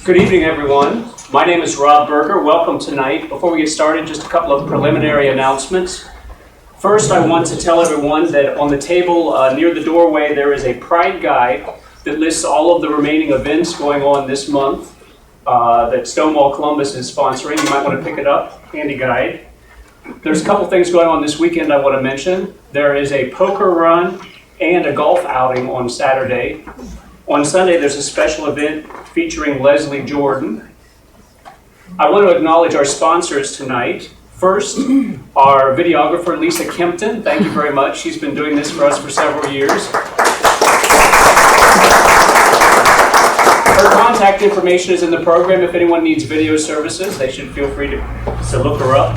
Good evening, everyone. My name is Rob Berger. Welcome tonight. Before we get started, just a couple of preliminary announcements. First, I want to tell everyone that on the table near the doorway, there is a Pride Guide that lists all of the remaining events going on this month that Stonewall Columbus is sponsoring. You might want to pick it up, handy guide. There's a couple things going on this weekend I want to mention. There is a poker run and a golf outing on Saturday. On Sunday, there's a special event featuring Leslie Jordan. I want to acknowledge our sponsors tonight. First, our videographer, Lisa Kempton. Thank you very much. She's been doing this for us for several years. Her contact information is in the program. If anyone needs video services, they should feel free to look her up.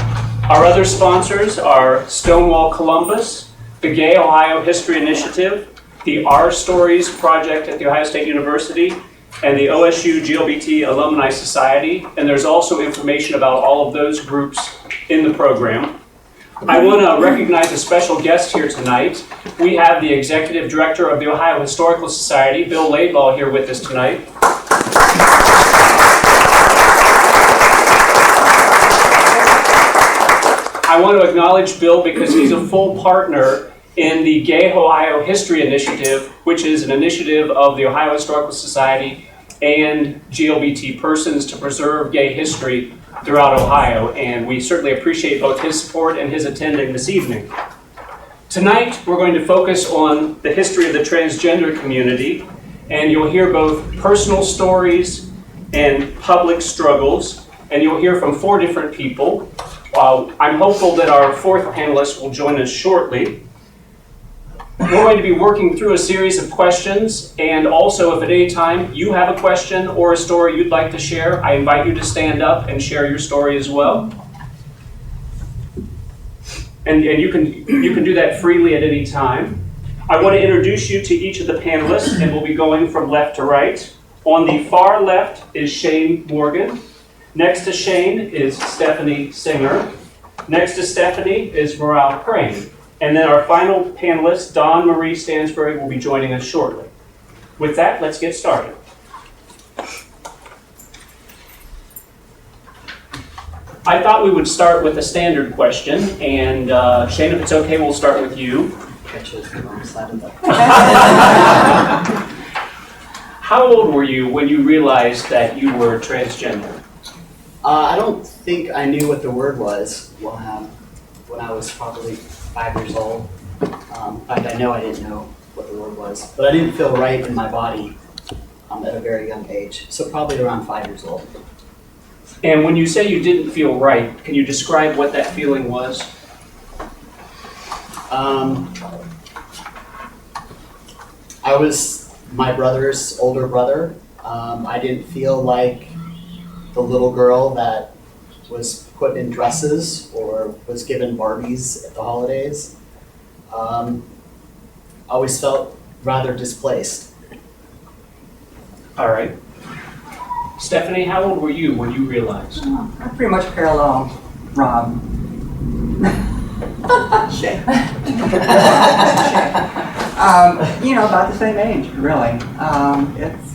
Our other sponsors are Stonewall Columbus, the Gay Ohio History Initiative, the Our Stories Project at The Ohio State University, and the OSU LGBT Alumni Society. And there's also information about all of those groups in the program. I want to recognize a special guest here tonight. We have the Executive Director of the Ohio Historical Society, Bill Laidlaw, here with us tonight. I want to acknowledge Bill because he's a full partner in the Gay Ohio History Initiative, which is an initiative of the Ohio Historical Society and GLBT persons to preserve gay history throughout Ohio, and we certainly appreciate both his support and his attending this evening. Tonight, we're going to focus on the history of the transgender community, and you'll hear both personal stories and public struggles, and you'll hear from 4 different people. I'm hopeful that our 4th panelist will join us shortly. We're going to be working through a series of questions, and also if at any time you have a question or a story you'd like to share, I invite you to stand up and share your story as well. And you can do that freely at any time. I want to introduce you to each of the panelists, and we'll be going from left to right. On the far left is Shane Morgan. Next to Shane is Stephanie Singer. Next to Stephanie is Meral Crane. And then our final panelist, Dawn Marie Stansbery, will be joining us shortly. With that, let's get started. I thought we would start with a standard question, and Shane, if it's okay, we'll start with you. How old were you when you realized that you were transgender? I don't think I knew what the word was when I was probably 5 years old. In fact, I know I didn't know what the word was, but I didn't feel right in my body at a very young age, so probably around 5 years old. And when you say you didn't feel right, can you describe what that feeling was? I was my brother's older brother. I didn't feel like the little girl that was put in dresses or was given Barbies at the holidays. Always felt rather displaced. All right. Stephanie, how old were you when you realized? I pretty much parallel Rob. Shame. About the same age, really. It's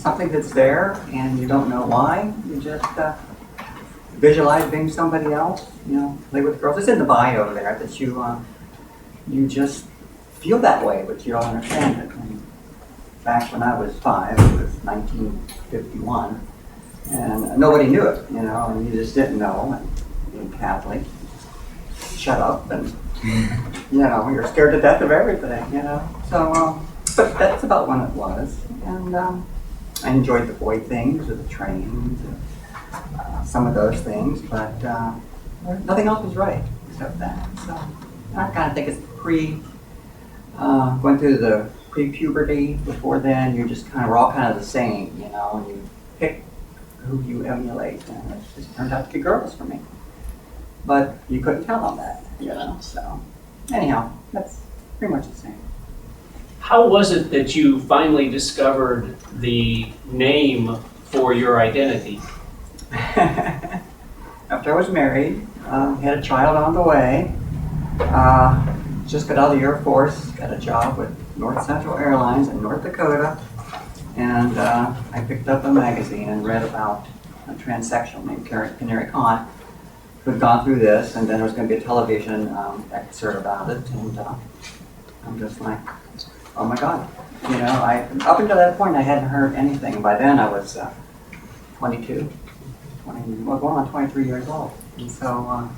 something that's there, and you don't know why. You just visualize being somebody else. Play with girls. It's in the bio there that you just feel that way, but you don't understand it. And back when I was 5, it was 1951, and nobody knew it. And you just didn't know. And being Catholic, shut up, and you're scared to death of everything. So, but that's about when it was, and I enjoyed the boy things, or the trains, and some of those things, but nothing else was right except that. So I kind of think it's going through the pre-puberty. Before then, we're all kind of the same, and you pick who you emulate, and it just turned out to be girls for me. But you couldn't tell them that, So anyhow, that's pretty much the same. How was it that you finally discovered the name for your identity? After I was married, had a child on the way, just got out of the Air Force, got a job with North Central Airlines in North Dakota, And I picked up a magazine and read about a transsexual named Canary Khan who had gone through this, and then there was going to be a television excerpt about it, and I'm just like, oh my God. You know, up until that point I hadn't heard anything. By then I was 22, going on 23 years old. And so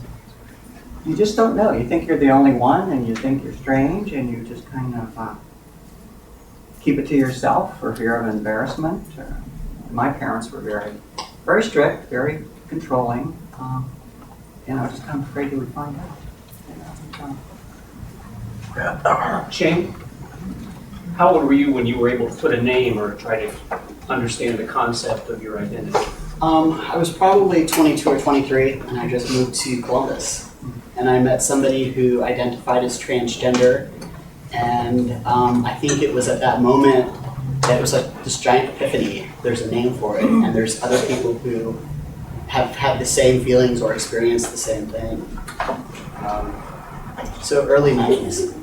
you just don't know. You think you're the only one, and you think you're strange, and you just kind of keep it to yourself for fear of embarrassment. My parents were very, very strict, very controlling, and I was just kind of afraid they would find out. Shane, how old were you when you were able to put a name or try to understand the concept of your identity? I was probably 22 or 23, and I just moved to Columbus. And I met somebody who identified as transgender, and I think it was at that moment that it was like this giant epiphany. There's a name for it, and there's other people who have had the same feelings or experienced the same thing. So early 90s.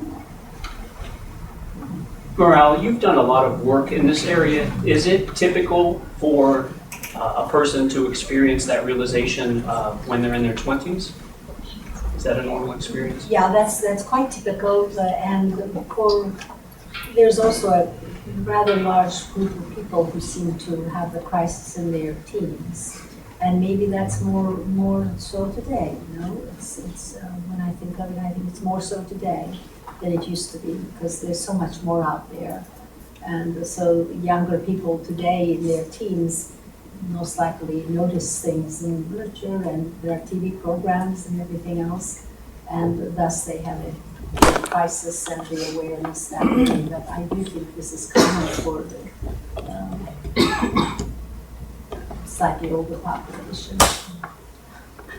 Meral, you've done a lot of work in this area. Is it typical for a person to experience that realization when they're in their 20s? Is that a normal experience? Yeah, that's quite typical, and there's also a rather large group of people who seem to have the crisis in their teens, and maybe that's more so today. You know, it's when I think of it, I think it's more so today than it used to be, because there's so much more out there, and so younger people today in their teens most likely notice things in literature and their TV programs and everything else, and thus they have a crisis and the awareness that way. But I do think this is common for the slightly older population.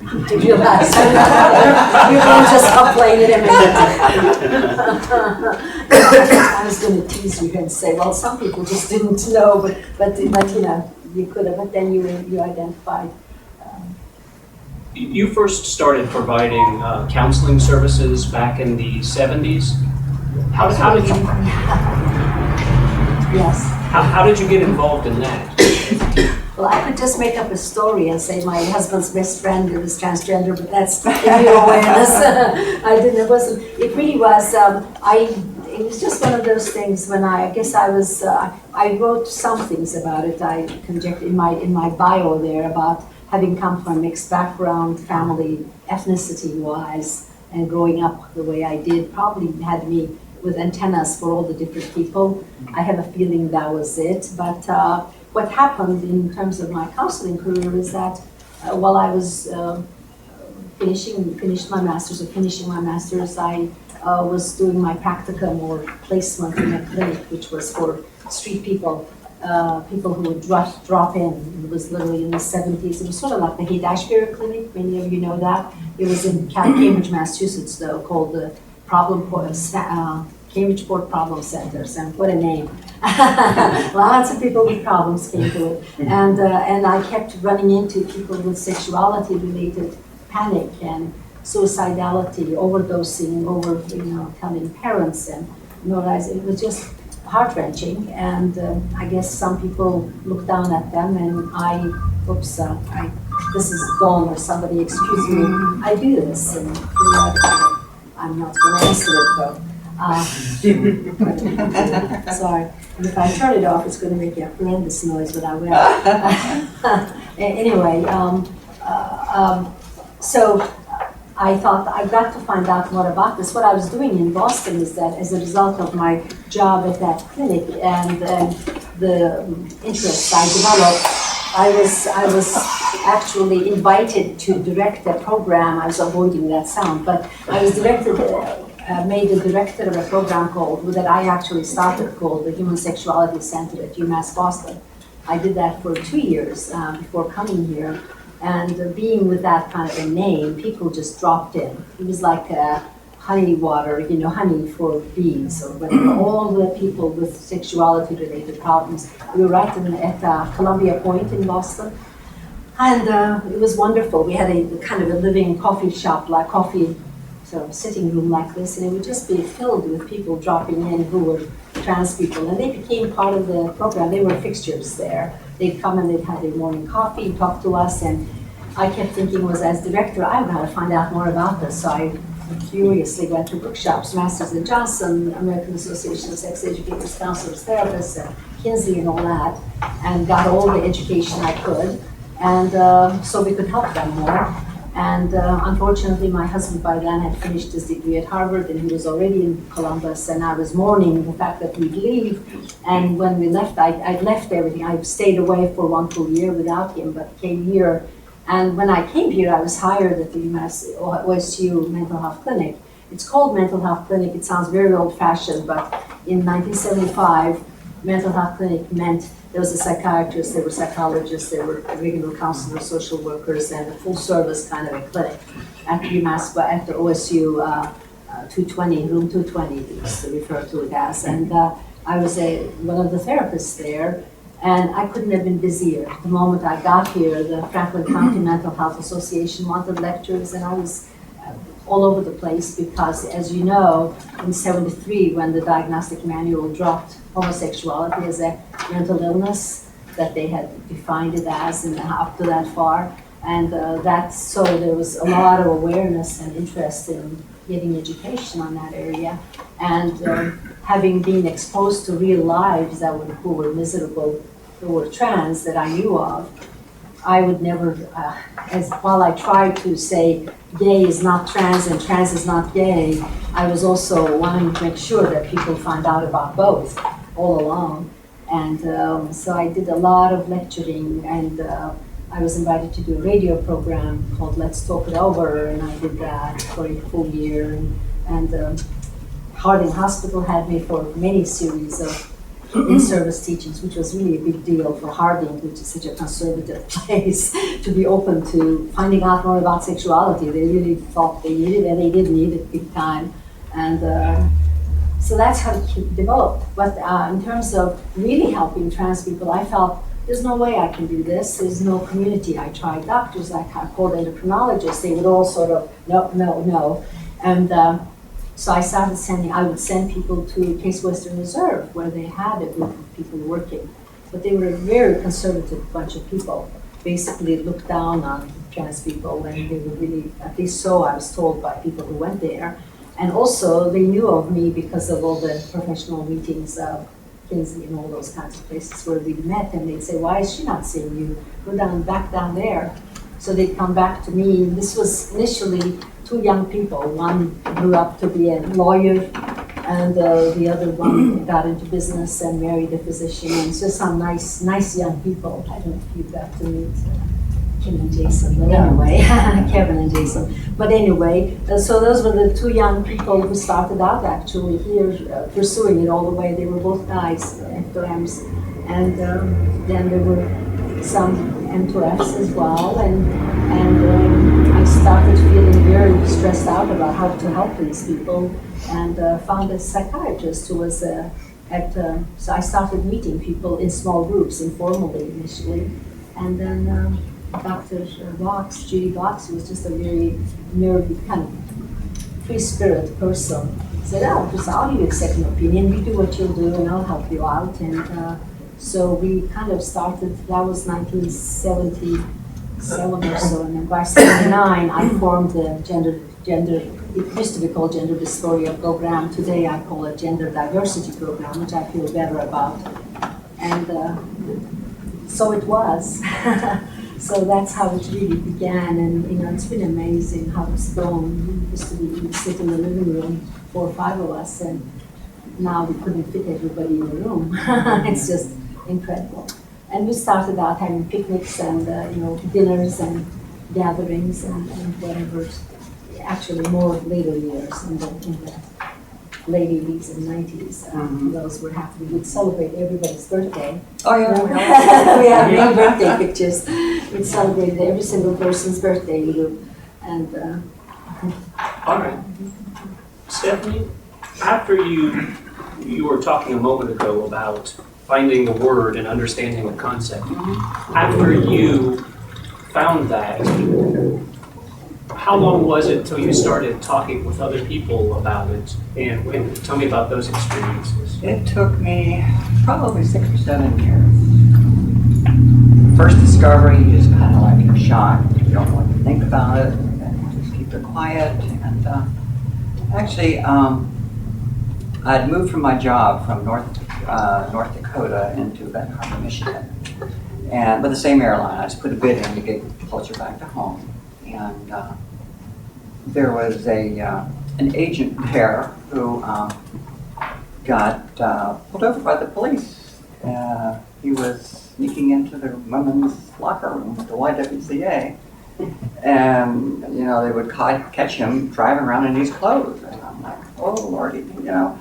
To realize you don't just complain in a minute. I was going to tease you and say, well, some people just didn't know, but you know, you could have, but then you identified. You first started providing counseling services back in the 70s. How did you? Yes. How did you get involved in that? Well, I could just make up a story and say my husband's best friend is transgender, but that's new awareness. I didn't. It wasn't. It really was. It was just one of those things when I guess I was. I wrote some things about it. I conjectured in my bio there about having come from a mixed background, family, ethnicity-wise, and growing up the way I did probably had me with antennas for all the different people. I have a feeling that was it. But what happened in terms of my counseling career is that while I was finishing my master's, I was doing my practicum or placement in a clinic, which was for street people. People who would drop in. It was literally in the 70s. It was sort of like the Haight-Ashbury Clinic. Many of you know that. It was in Cambridge, Massachusetts, though, called the Cambridge Port Problem Centers. And what a name! Lots of people with problems came to it, and I kept running into people with sexuality-related panic and suicidality, overdosing, telling parents, and it was just heart-wrenching, and I guess some people look down at them, and this is Dawn or somebody, excuse me, I do this, and I'm not going to answer it though. Sorry, and if I turn it off, it's going to make a horrendous noise, but I will. Anyway, so I thought I've got to find out more about this. What I was doing in Boston is that as a result of my job at that clinic and the interests I developed, I was actually invited to direct a program. I was avoiding that sound, but I was made the director of a program that I actually started called the Human Sexuality Center at UMass Boston. I did that for 2 years before coming here. And being with that kind of a name, people just dropped in. It was like honey water, honey for bees or whatever. All the people with sexuality-related problems. We were right at Columbia Point in Boston. And it was wonderful. We had a kind of a living coffee shop, like coffee sort of sitting room like this, and it would just be filled with people dropping in who were trans people, and they became part of the program. They were fixtures there. They'd come and they'd have their morning coffee, talk to us, and I kept thinking, as director, I've got to find out more about this. So I curiously went to workshops, Masters in Johnson, American Association of Sex Educators, Counselors, Therapists, and Kinsey and all that, and got all the education I could, and so we could help them more. And unfortunately, my husband by then had finished his degree at Harvard, and he was already in Columbus, and I was mourning the fact that we'd leave. And when we left, I'd left everything. I stayed away for 1 full year without him, but came here. And when I came here, I was hired at the OSU Mental Health Clinic. It's called Mental Health Clinic. It sounds very old-fashioned, but in 1975, Mental Health Clinic meant there was a psychiatrist, there were psychologists, there were regular counselors, social workers, and a full-service kind of a clinic at UMass, at the OSU 220, room 220, it's referred to it as. And I was one of the therapists there, and I couldn't have been busier. The moment I got here, the Franklin County Mental Health Association wanted lectures, and I was all over the place because, as you know, in '73, when the diagnostic manual dropped homosexuality as a mental illness, that they had defined it as, and up to that far, and so there was a lot of awareness and interest in getting education on that area, and having been exposed to real lives who were miserable, who were trans that I knew of, I would never, while I tried to say gay is not trans and trans is not gay, I was also wanting to make sure that people find out about both all along. And so I did a lot of lecturing, and I was invited to do a radio program called Let's Talk It Over, and I did that for a full year. And Harding Hospital had me for many series of in-service teachings, which was really a big deal for Harding, which is such a conservative place, to be open to finding out more about sexuality. They really thought they needed it, and they did need it big time. And so that's how it developed. But in terms of really helping trans people, I felt there's no way I can do this. There's no community. I tried doctors, I called endocrinologists. They would all sort of, no. And so I started I would send people to Case Western Reserve, where they had a group of people working. But they were a very conservative bunch of people, basically looked down on trans people, and they were really, at least so I was told by people who went there. And also, they knew of me because of all the professional meetings, Kinsey and all those kinds of places where we met, and they'd say, why is she not seeing you? Go back down there. So they'd come back to me. This was initially 2 young people. One grew up to be a lawyer, and the other one got into business and married a physician. And it's just some nice young people. I don't know if you got to meet Kim and Jason, but anyway, Kevin and Jason. But anyway, so those were the 2 young people who started out actually here pursuing it all the way. They were both guys, M2Ms, and then there were some M2Fs as well, and I started feeling very stressed out about how to help these people, and found a psychiatrist who was so I started meeting people in small groups, informally initially, and then Dr. Judy Box, who was just a very nerdy, kind of free spirit person, said, I'll give you a second opinion, you do what you'll do and I'll help you out. And so we kind of started, that was 1977 or so, and then by 79 I formed the gender, it used to be called Gender Dysphoria Program. Today I call it Gender Diversity Program, which I feel better about. And so it was. So that's how it really began, and it's been amazing how it's grown. We used to we'd sit in the living room, 4 or 5 of us, and now we couldn't fit everybody in the room. It's just incredible. And we started out having picnics and dinners and gatherings and whatever. Actually, more later years in the late 80s and 90s. Those were happy. We'd celebrate everybody's birthday. Oh, yeah. We have big birthday pictures. We'd celebrate every single person's birthday group. And all right, Stephanie, after you were talking a moment ago about finding the word and understanding the concept. After you found that, how long was it till you started talking with other people about it? And tell me about those experiences. It took me probably 6 or 7 years. First discovery, you just kind of like in shock. You don't know what to think about it, and you just keep it quiet. And actually, I'd moved from my job from North Dakota into Benton Harbor, Michigan, and with the same airline. I just put a bid in to get closer back to home, and there was an agent there who got pulled over by the police. He was sneaking into the women's locker room at the YWCA, and you know they would catch him driving around in these clothes, and I'm like, oh Lordy, you know,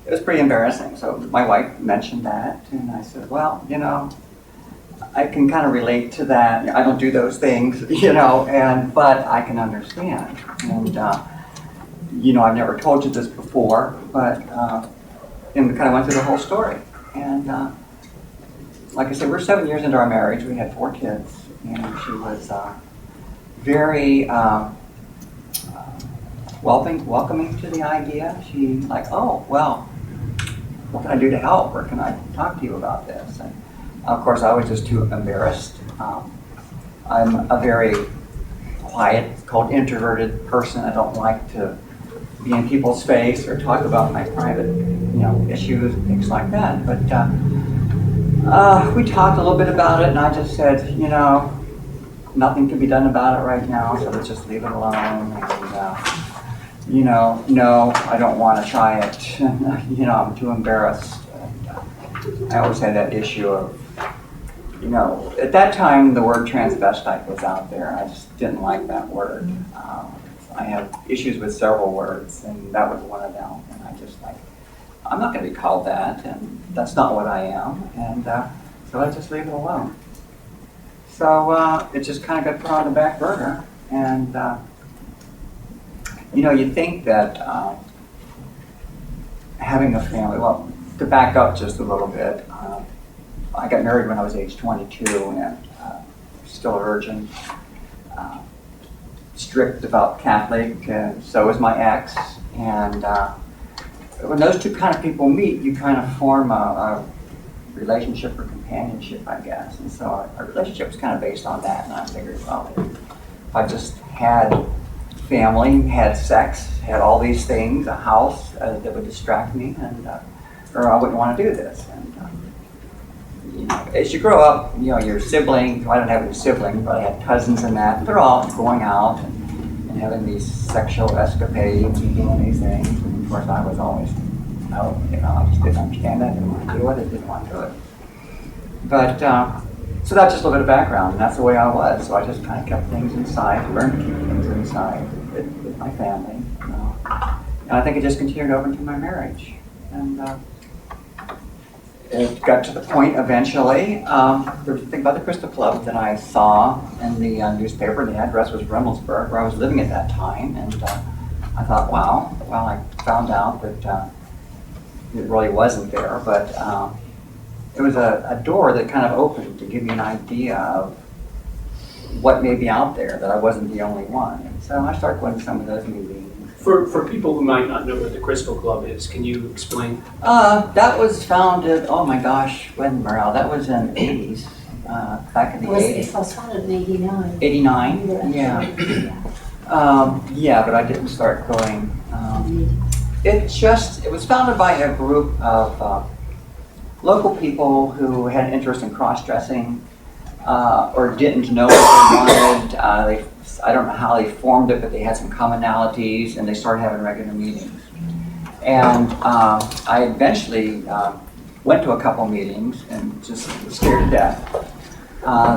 it was pretty embarrassing. So my wife mentioned that, and I said, well, you know, I can kind of relate to that. I don't do those things, you know, but I can understand. And you know, I've never told you this before, but and we kind of went through the whole story. And like I said, we're 7 years into our marriage. We had 4 kids, and she was very welcoming to the idea. She like, oh, well, what can I do to help, or can I talk to you about this? And of course, I was just too embarrassed. I'm a very quiet, cold, introverted person. I don't like to be in people's face or talk about my private, you know, issues and things like that. But we talked a little bit about it, and I just said, you know, nothing can be done about it right now, so let's just leave it alone. And you know, no, I don't want to try it. You know, I'm too embarrassed. And, I always had that issue of, you know, at that time the word transvestite was out there. I just didn't like that word. I have issues with several words, and that was one of them. And I just like, I'm not going to be called that, and that's not what I am. And so I just leave it alone. So it just kind of got put on the back burner. And you know, you think that having a family, well, to back up just a little bit, I got married when I was age 22 and still a virgin, strict devout Catholic, and so was my ex. And when those two kind of people meet, you kind of form a relationship or companionship, I guess. And so our relationship was kind of based on that, and I figured, well, if I just had family, had sex, had all these things, a house that would distract me, and or I wouldn't want to do this. And you know, as you grow up, you know, your siblings, I don't have any siblings, but I had cousins and that, they're all going out and having these sexual escapades and doing these things. And of course, I was always, no, you know, I just didn't understand that, didn't want to do it, didn't want to do it. But, so that's just a little bit of background, and that's the way I was. So I just kind of kept things inside, learned to keep things inside with my family. You know. And I think it just continued over into my marriage. And it got to the point eventually, there was a thing about the Crystal Club that I saw in the newspaper. The address was Rummelsburg, where I was living at that time. And I thought, wow. Well, I found out that it really wasn't there, but it was a door that kind of opened to give me an idea of what may be out there, that I wasn't the only one. And so I started going to some of those meetings. For people who might not know what the Crystal Club is, can you explain? That was founded, oh my gosh, when, Meral? That was in the 80s, back in the 80s. It was founded in 89. 89? Yeah. Yeah, but I didn't start going. It was founded by a group of local people who had an interest in cross-dressing or didn't know what they wanted. I don't know how they formed it, but they had some commonalities, and they started having regular meetings. And I eventually went to a couple meetings and just was scared to death.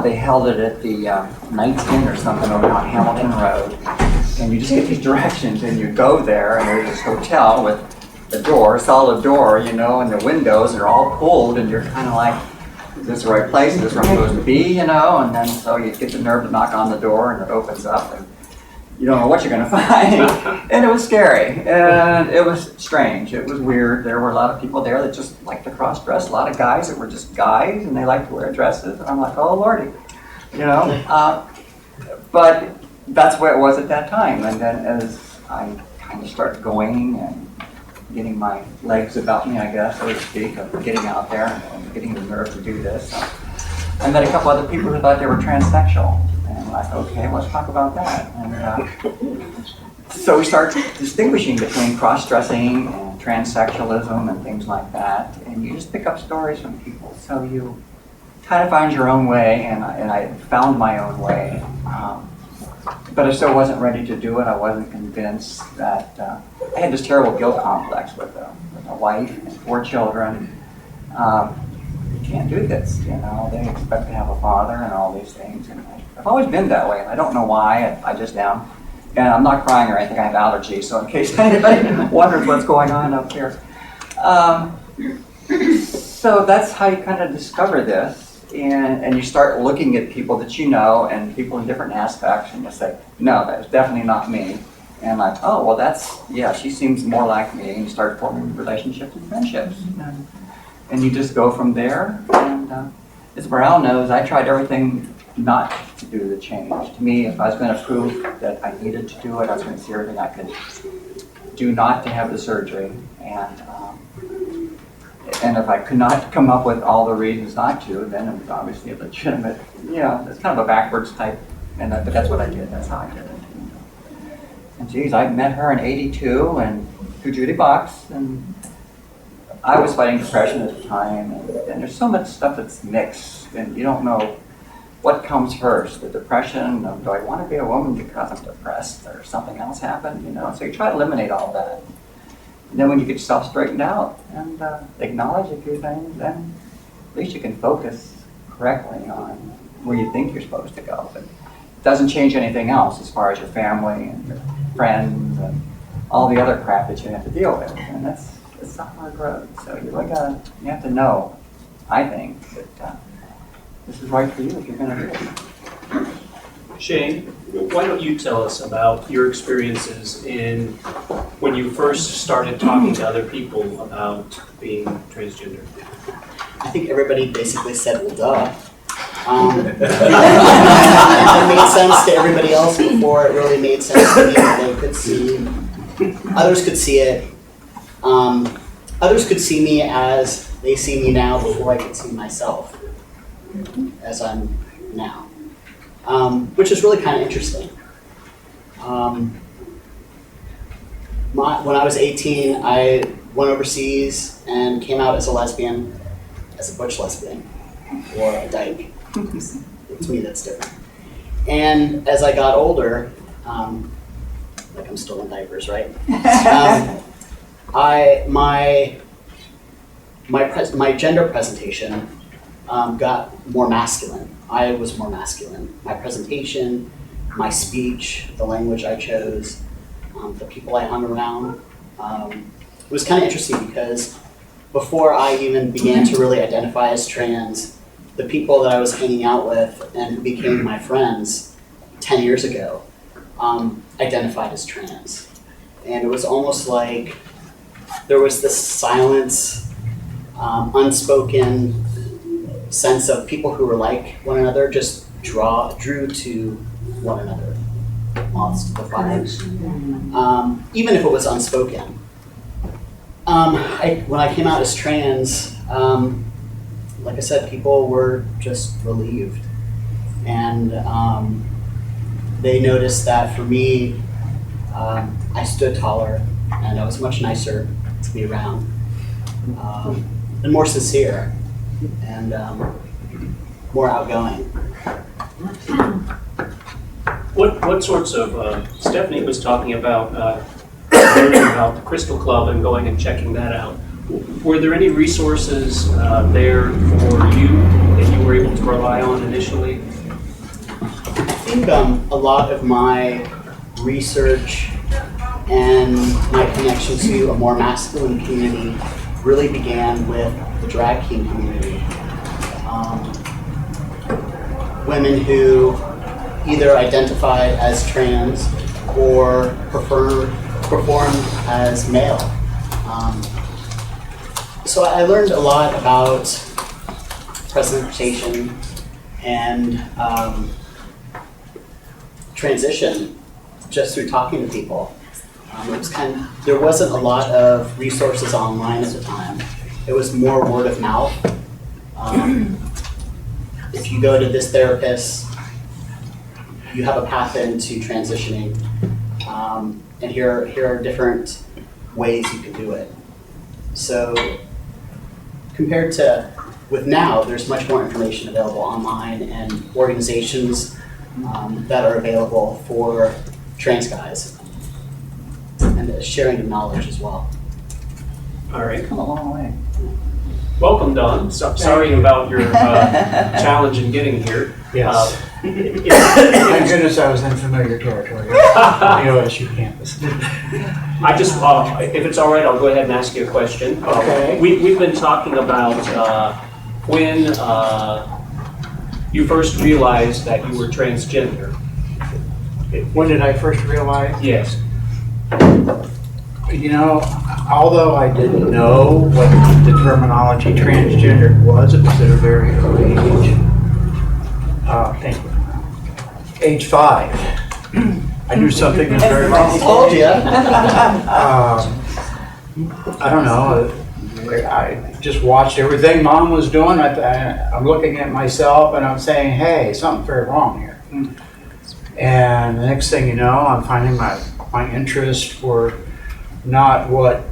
They held it at the Knight's Inn or something over on Hamilton Road, and you just get these directions, and you go there, and there's this hotel with a door, solid door, you know, and the windows are all pulled, and you're kind of like, is this the right place? Is this where I'm supposed to be, you know? And then so you get the nerve to knock on the door, and it opens up, and you don't know what you're going to find. And it was scary, and it was strange. It was weird. There were a lot of people there that just liked to cross-dress, a lot of guys that were just guys, and they liked to wear dresses. And I'm like, oh, Lordy, you know? But that's where it was at that time. And then as I kind of started going and getting my legs about me, I guess, so to speak, of getting out there and getting the nerve to do this, I met a couple other people who thought they were transsexual. And I thought, okay, let's talk about that. And so we start distinguishing between cross-dressing and transsexualism and things like that. And you just pick up stories from people. So you kind of find your own way, and I found my own way. But I still wasn't ready to do it. I wasn't convinced that, I had this terrible guilt complex with a wife and 4 children. You can't do this, you know, they expect to have a father and all these things. And I've always been that way, and I don't know why, I just am. And I'm not crying or anything, I have allergies, so in case anybody wonders what's going on up here. So that's how you kind of discover this. And you start looking at people that you know and people in different aspects, and you say, no, that's definitely not me. And like, oh, well, yeah, she seems more like me. And you start forming relationships and friendships. And you just go from there. And as Meral knows, I tried everything not to do the change. To me, if I was going to prove that I needed to do it, I was going to see everything I could do not to have the surgery. And if I could not come up with all the reasons not to, then it was obviously a legitimate, it's kind of a backwards type, but that's what I did, that's how I did it. And geez, I met her in '82 and through Judy Box, and I was fighting depression at the time, and there's so much stuff that's mixed, and you don't know what comes first, the depression, do I want to be a woman because I'm depressed, or something else happened, so you try to eliminate all that. And then when you get yourself straightened out and acknowledge a few things, then at least you can focus correctly on where you think you're supposed to go. But it doesn't change anything else as far as your family and your friends and all the other crap that you have to deal with. And it's a hard road. So you have to know, I think, that this is right for you if you're going to do it. Shane, why don't you tell us about your experiences when you first started talking to other people about being transgender? I think everybody basically said, well, duh. It made sense to everybody else before it really made sense to me that they could see. Others could see it. Others could see me as they see me now before I could see myself as I'm now. Which is really kind of interesting. When I was 18, I went overseas and came out as a lesbian, as a butch lesbian, or a dyke. To me, that's different. And as I got older, like I'm still in diapers, right? My gender presentation got more masculine. I was more masculine. My presentation, my speech, the language I chose, the people I hung around. It was kind of interesting because before I even began to really identify as trans, the people that I was hanging out with and who became my friends 10 years ago identified as trans. And it was almost like there was this silence, unspoken sense of people who were like one another just drew to one another, moths to the fire. Even if it was unspoken. When I came out as trans, like I said, people were just relieved. And they noticed that for me, I stood taller and I was much nicer to be around and more sincere and more outgoing. What sorts of, Stephanie was talking about learning about the Crystal Club and going and checking that out. Were there any resources there for you that you were able to rely on initially? I think a lot of my research and my connection to a more masculine community really began with the drag king community. Women who either identified as trans or performed as male. So I learned a lot about presentation and transition just through talking to people. It was there wasn't a lot of resources online at the time. It was more word of mouth. If you go to this therapist, you have a path into transitioning, and here are different ways you can do it. So compared to with now, there's much more information available online and organizations that are available for trans guys, and the sharing of knowledge as well. All right. Come a long way. Welcome, Dawn. Sorry about your challenge in getting here. Yes. Thank Thank goodness I was in familiar territory. The OSU campus. I just, if it's all right, I'll go ahead and ask you a question. Okay. We've been talking about when you first realized that you were transgender. When did I first realize? Yes. You know, although I didn't know what the terminology transgender was, it was at a very early age. Thank you. Age 5. I knew something was very wrong. Told you. I don't know. I just watched everything Mom was doing. I'm looking at myself and I'm saying, hey, something's very wrong here. And the next thing you know, I'm finding my interests were not what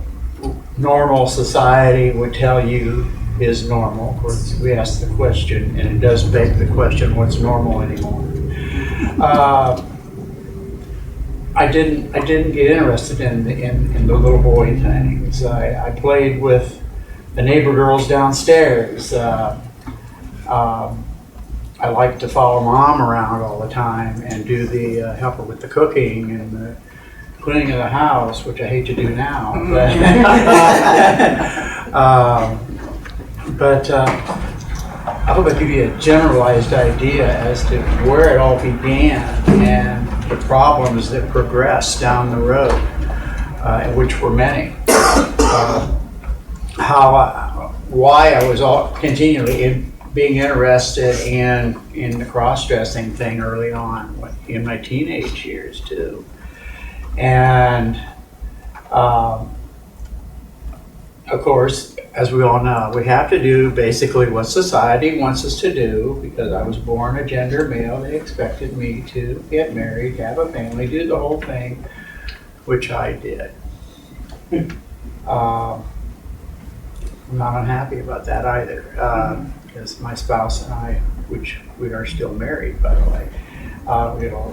normal society would tell you is normal. Of course, we ask the question, and it does beg the question, what's normal anymore? I didn't get interested in the little boy things. I played with the neighbor girls downstairs. I liked to follow Mom around all the time and do the help her with the cooking and the cleaning of the house, which I hate to do now. But I hope I give you a generalized idea as to where it all began and the problems that progressed down the road, which were many. Why I was continually being interested in the cross-dressing thing early on in my teenage years too. And of course, as we all know, we have to do basically what society wants us to do, because I was born a gender male. They expected me to get married, have a family, do the whole thing, which I did. I'm not unhappy about that either, because my spouse and I, which we are still married, by the way,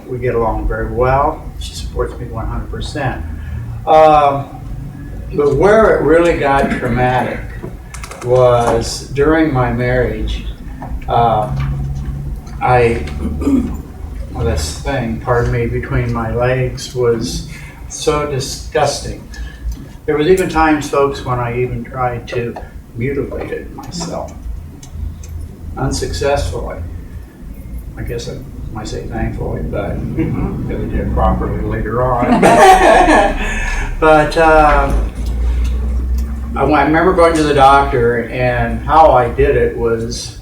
we get along very well. She supports me 100%. But where it really got traumatic was during my marriage. This thing, pardon me, between my legs was so disgusting. There was even times, folks, when I even tried to mutilate it myself, unsuccessfully. I guess I might say thankfully, but because I did it properly later on. But I remember going to the doctor, and how I did it was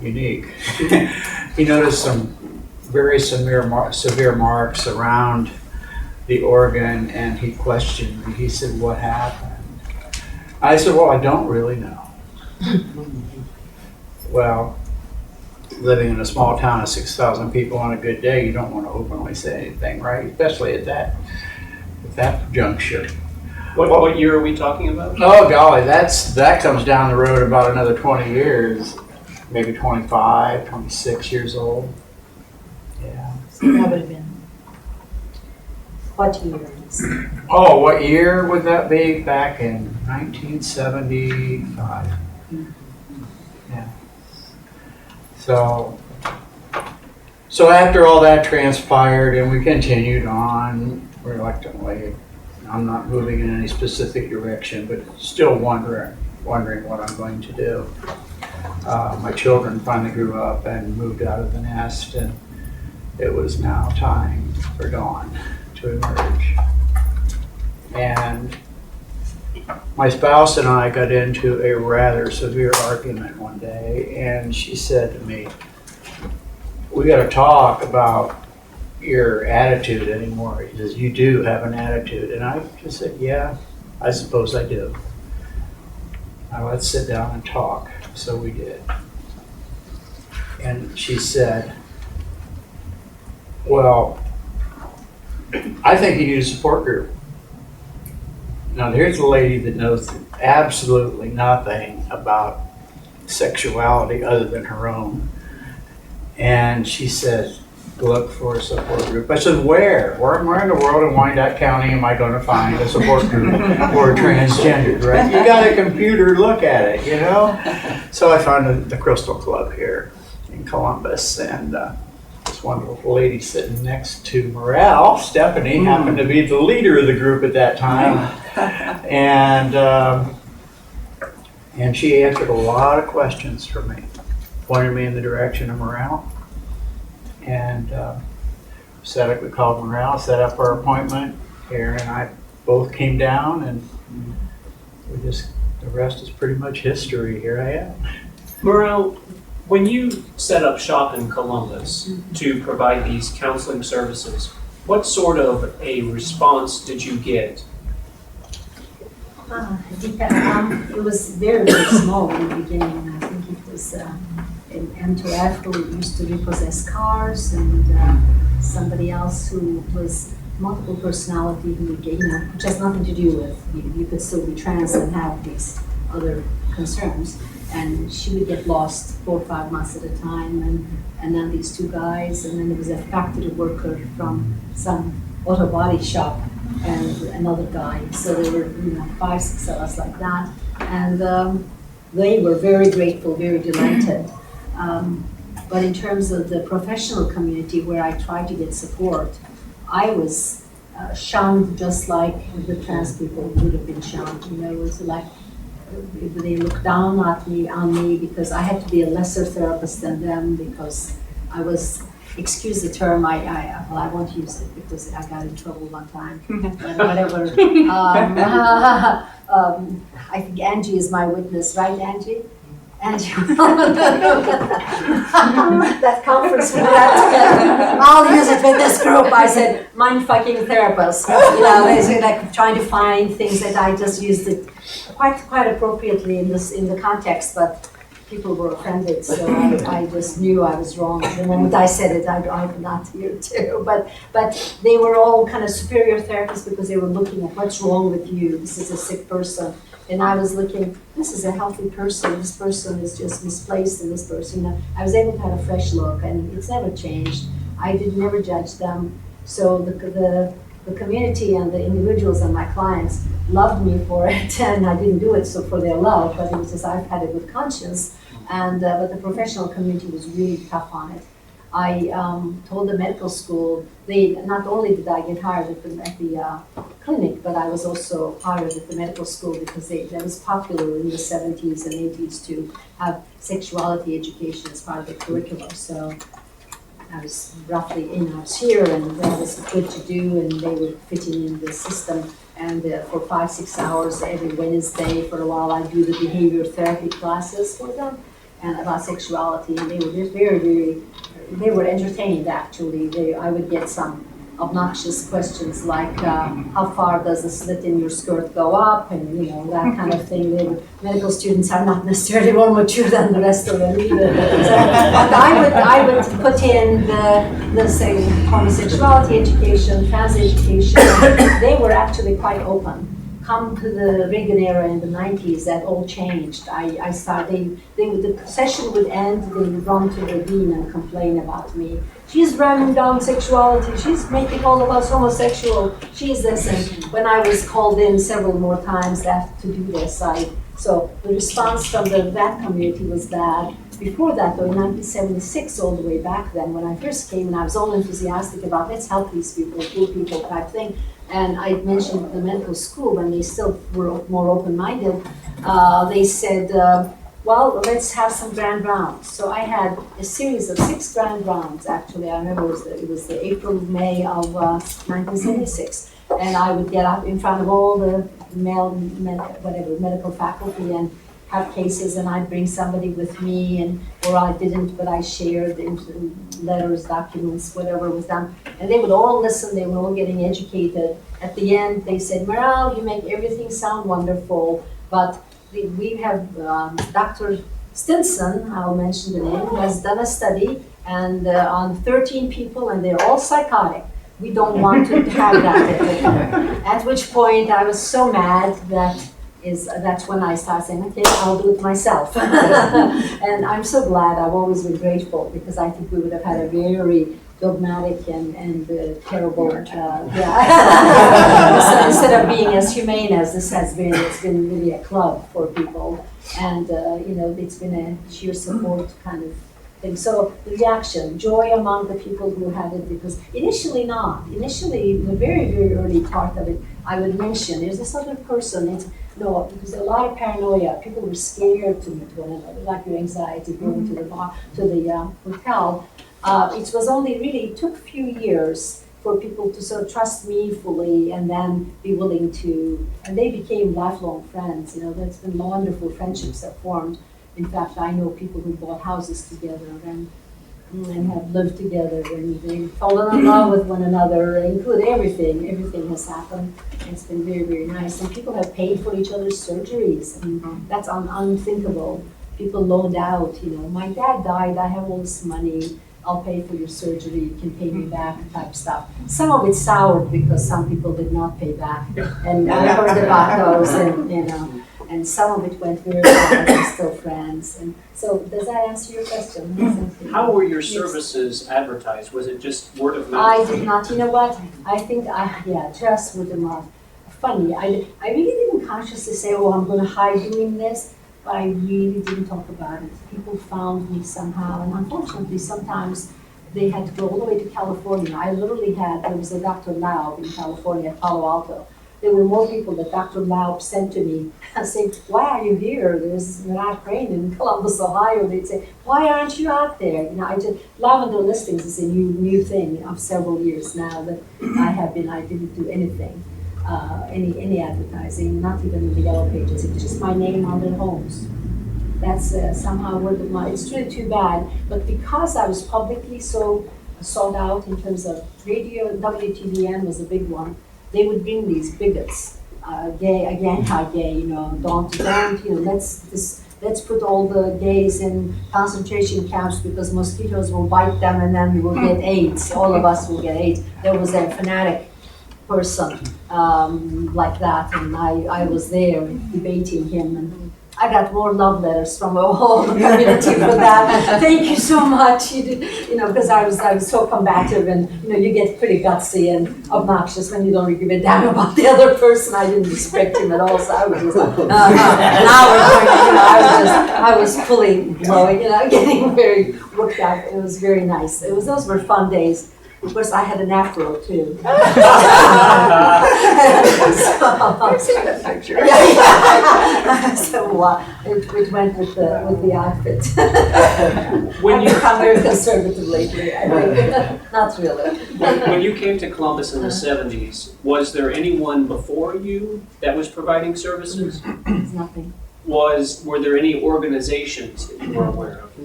unique. He noticed some very severe marks around the organ, and he questioned me. He said, "What happened?" I said, "Well, I don't really know." Well, living in a small town of 6,000 people on a good day, you don't want to openly say anything, right? Especially at that juncture. What year are we talking about? Oh golly, that comes down the road about another 20 years, maybe 25, 26 years old. Yeah. So that would have been, what year? Oh, what year would that be? Back in 1975. Yeah. So after all that transpired and we continued on reluctantly, I'm not moving in any specific direction, but still wondering what I'm going to do. My children finally grew up and moved out of the nest, and it was now time for Dawn to emerge. And my spouse and I got into a rather severe argument one day, and she said to me, "We got to talk about your attitude anymore. He says, you do have an attitude. And I just said, yeah, I suppose I do. Now let's sit down and talk. So we did. And she said, well, I think you need a support group. Now here's a lady that knows absolutely nothing about sexuality other than her own. And she said, look for a support group. I said, where? Where in the world in Wyandotte County am I going to find a support group for transgender, right? You got a computer, look at it, you know? So I found the Crystal Club here in Columbus, and this wonderful lady sitting next to Meral, Stephanie, happened to be the leader of the group at that time. And she answered a lot of questions for me, pointed me in the direction of Meral. And we called Meral, set up our appointment. Aaron and I both came down, and the rest is pretty much history. Here I am. Meral, when you set up shop in Columbus to provide these counseling services, what sort of a response did you get? It was very, very small in the beginning. I think it was an M2F who used to repossess cars, and somebody else who was multiple personality who which has nothing to do with you could still be trans and have these other concerns. And she would get lost 4 or 5 months at a time, and then these 2 guys, and then there was a factory worker from some auto body shop and another guy. So there were 5, 6 of us like that, and they were very grateful, very delighted. But in terms of the professional community where I tried to get support, I was shunned just like the trans people would have been shunned. It was like they looked down on me because I had to be a lesser therapist than them, because I was, excuse the term, I won't use it because I got in trouble one time, but whatever. I think Angie is my witness, right, Angie? Angie, that conference we had together, I'll use it with this group. I said, mind-fucking therapist. They say like trying to find things that I just used it quite appropriately in the context, but people were offended, so I just knew I was wrong. The moment I said it, I'm not here too. But they were all kind of superior therapists because they were looking at what's wrong with you. This is a sick person. And I was looking, this is a healthy person. This person is just misplaced in this person. I was able to have a fresh look, and it's never changed. I did never judge them. So the community and the individuals and my clients loved me for it, and I didn't do it so for their love, but it was just I've had it with conscience. And but the professional community was really tough on it. I told the medical school, not only did I get hired at the clinic, but I was also hired at the medical school because that was popular in the 70s and 80s to have sexuality education as part of the curriculum. So I was roughly I was here, and that was good to do, and they were fitting in the system. And for 5-6 hours every Wednesday for a while, I do the behavior therapy classes for them and about sexuality, and they were just very, they were entertained actually. I would get some obnoxious questions like, how far does the slit in your skirt go up, and that kind of thing. Medical students are not necessarily more mature than the rest of them either. So, but I would put in the say homosexuality education, trans education. They were actually quite open. Come to the Reagan era in the 90s, that all changed. The session would end, they would run to the dean and complain about me. She's running down sexuality, she's making all of us homosexual, she's this. And when I was called in several more times to do this, so the response from that community was bad. Before that, though, in 1976, all the way back then, when I first came, and I was all enthusiastic about let's help these people, poor people type thing. And I mentioned the medical school, when they still were more open-minded, they said, well, let's have some grand rounds. So I had a series of 6 grand rounds, actually. I remember it was the April, May of 1976. And I would get up in front of all the medical faculty and have cases and I'd bring somebody with me and, or I didn't, but I shared in letters, documents, whatever with them. And they would all listen, they were all getting educated. At the end, they said, Meral, you make everything sound wonderful, but we have Dr. Stinson, I'll mention the name, who has done a study and on 13 people and they're all psychotic. We don't want to have that. At which point I was so mad that's when I started saying, okay, I'll do it myself. And I'm so glad, I've always been grateful because I think we would have had a very dogmatic and terrible, so instead of being as humane as this has been, it's been really a club for people. And, it's been a sheer support kind of thing. So the reaction, joy among the people who had it, because initially, the very, very early part of it, I would mention, there's this other person, because a lot of paranoia, people were scared to meet one another, like your anxiety going to the bar, to the hotel. It was only really, took a few years for people to sort of trust me fully and then be willing to, and they became lifelong friends. There's been wonderful friendships that formed. In fact, I know people who bought houses together and have lived together and they've fallen in love with one another, include everything. Everything has happened. It's been very, very nice. And people have paid for each other's surgeries. I mean, that's unthinkable. People loaned out, my dad died, I have all this money, I'll pay for your surgery, you can pay me back type stuff. Some of it soured because some people did not pay back. And I heard about those and some of it went very well, we're still friends. And so does that answer your question? How were your services advertised? Was it just word of mouth? I did not, you know what? I think, just word of mouth. Funny, I really didn't consciously say, I'm going to hide doing this. But I really didn't talk about it. People found me somehow, and unfortunately, sometimes they had to go all the way to California. There was a Dr. Laub in California, Palo Alto. There were more people that Dr. Laub sent to me saying, why are you here? There's Meral Crane in Columbus, Ohio. They'd say, why aren't you out there? Lavender listings is a new thing of several years now that I didn't do anything. Any advertising, not even in the Yellow Pages. It's just my name on their homes. That's somehow word of mouth. It's really too bad, but because I was publicly so sold out in terms of radio, WTVN was a big one. They would bring these bigots, gay, anti-gay, don't, let's put all the gays in concentration camps because mosquitoes will bite them and then we will get AIDS. All of us will get AIDS. There was a fanatic person like that, and I was there debating him, and I got more love letters from the whole community for that. Thank you so much. You did, because I was so combative, and you get pretty gutsy and obnoxious when you don't give a damn about the other person. I didn't respect him at all, so I was just an hour I was fully blowing, getting very worked out. It was very nice. Those were fun days. Of course, I had an afro too. I've seen that picture. So it went with the outfit. When I've become very conservative lately, I think. Not really. When you came to Columbus in the 70s, was there anyone before you that was providing services? It's nothing. Were there any organizations that you were aware of?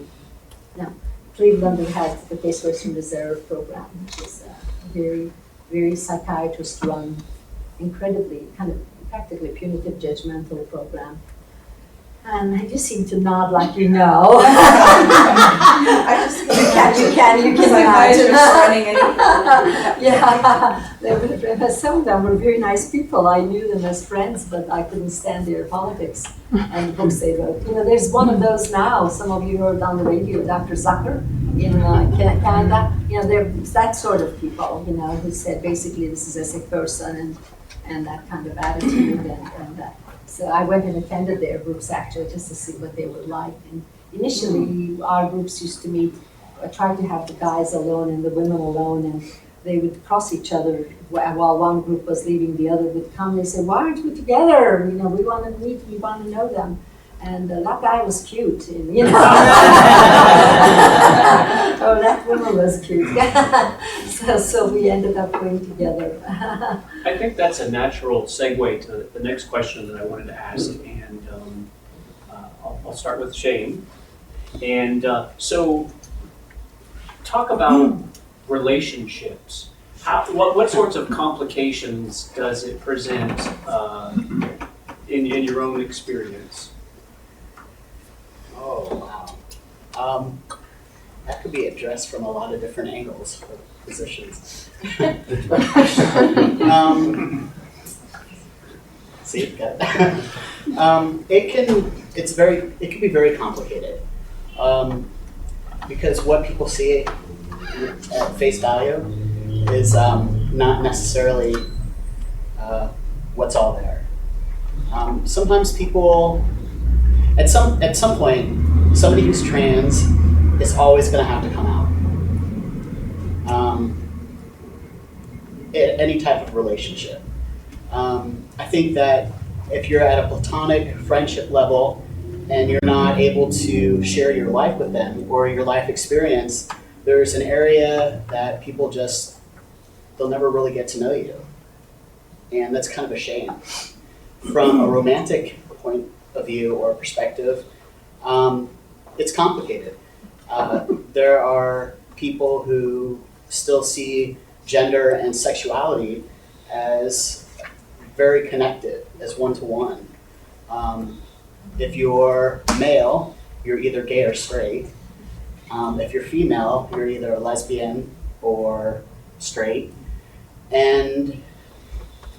No. Cleveland has the Case Western Reserve program, which is a very, very psychiatrist-run, incredibly kind of practically punitive, judgmental program. And you seem to nod like you know. You can imagine. Yeah, some of them were very nice people. I knew them as friends, but I couldn't stand their politics and books they wrote. There's one of those now. Some of you heard on the radio, Dr. Zucker in Canada. They're that sort of people. Who said basically this is a sick person and that kind of attitude and that. So I went and attended their groups actually just to see what they were like. And initially, our groups used to meet, tried to have the guys alone and the women alone, and they would cross each other while one group was leaving. The other would come. They say, "Why aren't we together? We want to meet. We want to know them." And that guy was cute, and, oh, that woman was cute. so we ended up going together. I think that's a natural segue to the next question that I wanted to ask, and I'll start with shame. And so talk about relationships. What sorts of complications does it present in your own experience? Oh, wow. That could be addressed from a lot of different angles or positions. See, got it. It can be very complicated. Because what people see at face value is not necessarily what's all there. Sometimes people, at some point, somebody who's trans is always going to have to come out. Any type of relationship. I think that if you're at a platonic friendship level and you're not able to share your life with them or your life experience, there's an area that people they'll never really get to know you. And that's kind of a shame. From a romantic point of view or perspective, it's complicated. There are people who still see gender and sexuality as very connected, as one-to-one. If you're male, you're either gay or straight. If you're female, you're either a lesbian or straight. And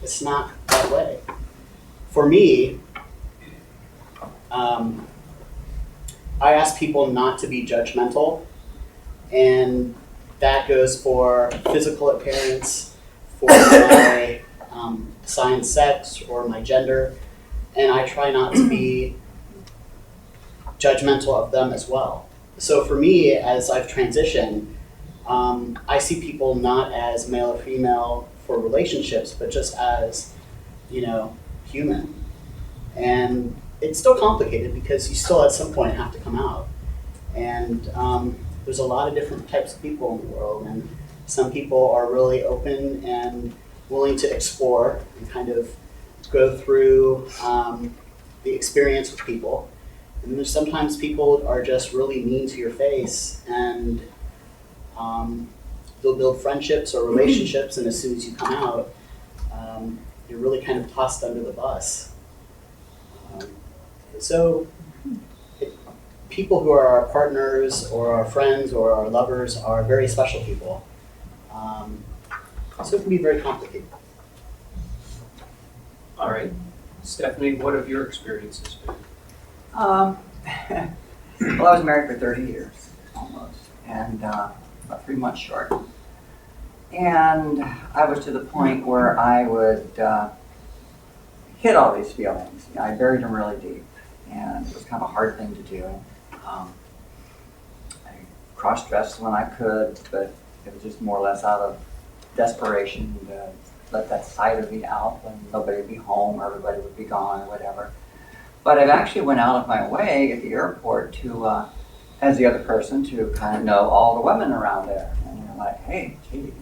it's not that way. For me, I ask people not to be judgmental, and that goes for physical appearance, for my assigned sex or my gender, and I try not to be judgmental of them as well. So for me, as I've transitioned, I see people not as male or female for relationships, but just as, human. And it's still complicated because you still at some point have to come out. And there's a lot of different types of people in the world, and some people are really open and willing to explore and kind of go through the experience with people. And there's sometimes people are just really mean to your face, and they'll build friendships or relationships, and as soon as you come out, you're really kind of tossed under the bus. People who are our partners or our friends or our lovers are very special people. So it can be very complicated. All right. Stephanie, what have your experiences been? Well, I was married for 30 years, almost, and about 3 months short. And I was to the point where I would hit all these feelings. I buried them really deep, and it was kind of a hard thing to do. I cross-dressed when I could, but it was just more or less out of desperation to let that side of me out when nobody would be home or everybody would be gone or whatever. But I've actually went out of my way at the airport to, as the other person, to kind of know all the women around there. And you're like, hey, gee,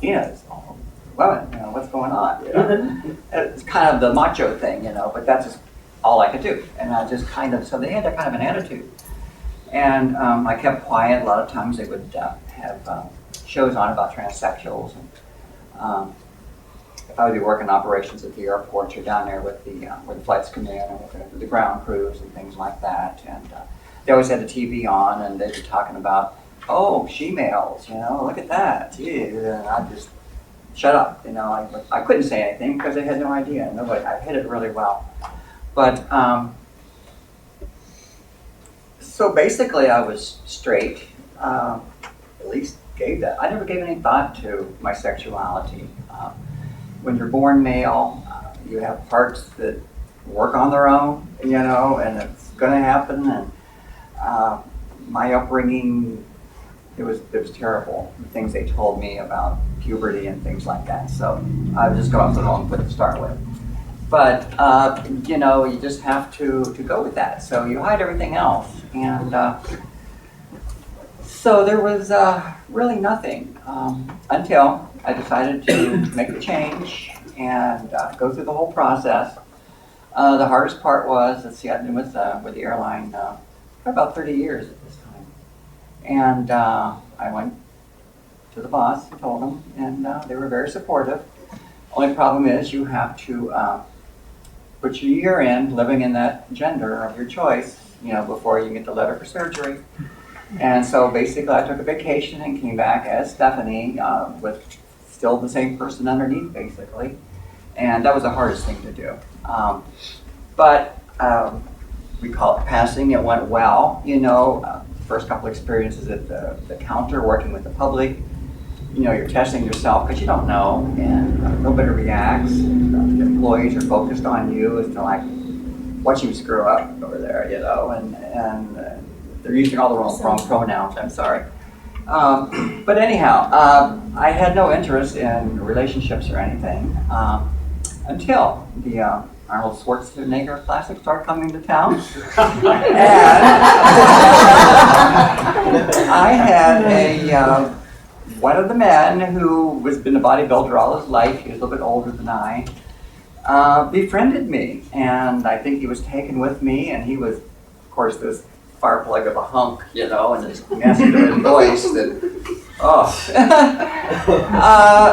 Tina's all women, what's going on? It's kind of the macho thing, but that's just all I could do. And I just so they had that kind of an attitude. And I kept quiet. A lot of times they would have shows on about transsexuals. And if I would be working operations at the airport, you're down there with where the flights come in and with the ground crews and things like that. And they always had the TV on, and they'd be talking about, oh, she-males, look at that. Gee, and I just shut up. I couldn't say anything because I had no idea. I hid it really well. But so basically, I was straight. At least gave that. I never gave any thought to my sexuality. When you're born male, you have parts that work on their own, and it's going to happen. And my upbringing, it was terrible. The things they told me about puberty and things like that. So I was just going off the wrong foot to start with. But you just have to go with that. So you hide everything else, and so there was really nothing until I decided to make the change and go through the whole process. The hardest part was, let's see, I've been with the airline for about 30 years at this time. And I went to the boss and told them, and they were very supportive. Only problem is you have to put your year in living in that gender of your choice, before you get the letter for surgery. And so basically I took a vacation and came back as Stephanie with still the same person underneath, basically. And that was the hardest thing to do. But we call it passing. It went well, first couple experiences at the counter, working with the public. You're testing yourself because you don't know, and nobody reacts. The employees are focused on you as to like, watch you screw up over there, and they're using all the wrong pronouns, I'm sorry. But anyhow, I had no interest in relationships or anything until the Arnold Schwarzenegger classic started coming to town. And I had one of the men who has been a bodybuilder all his life, he was a little bit older than I, befriended me. And I think he was taken with me, and he was, of course, this fire plug of a hunk, and this masculine voice that,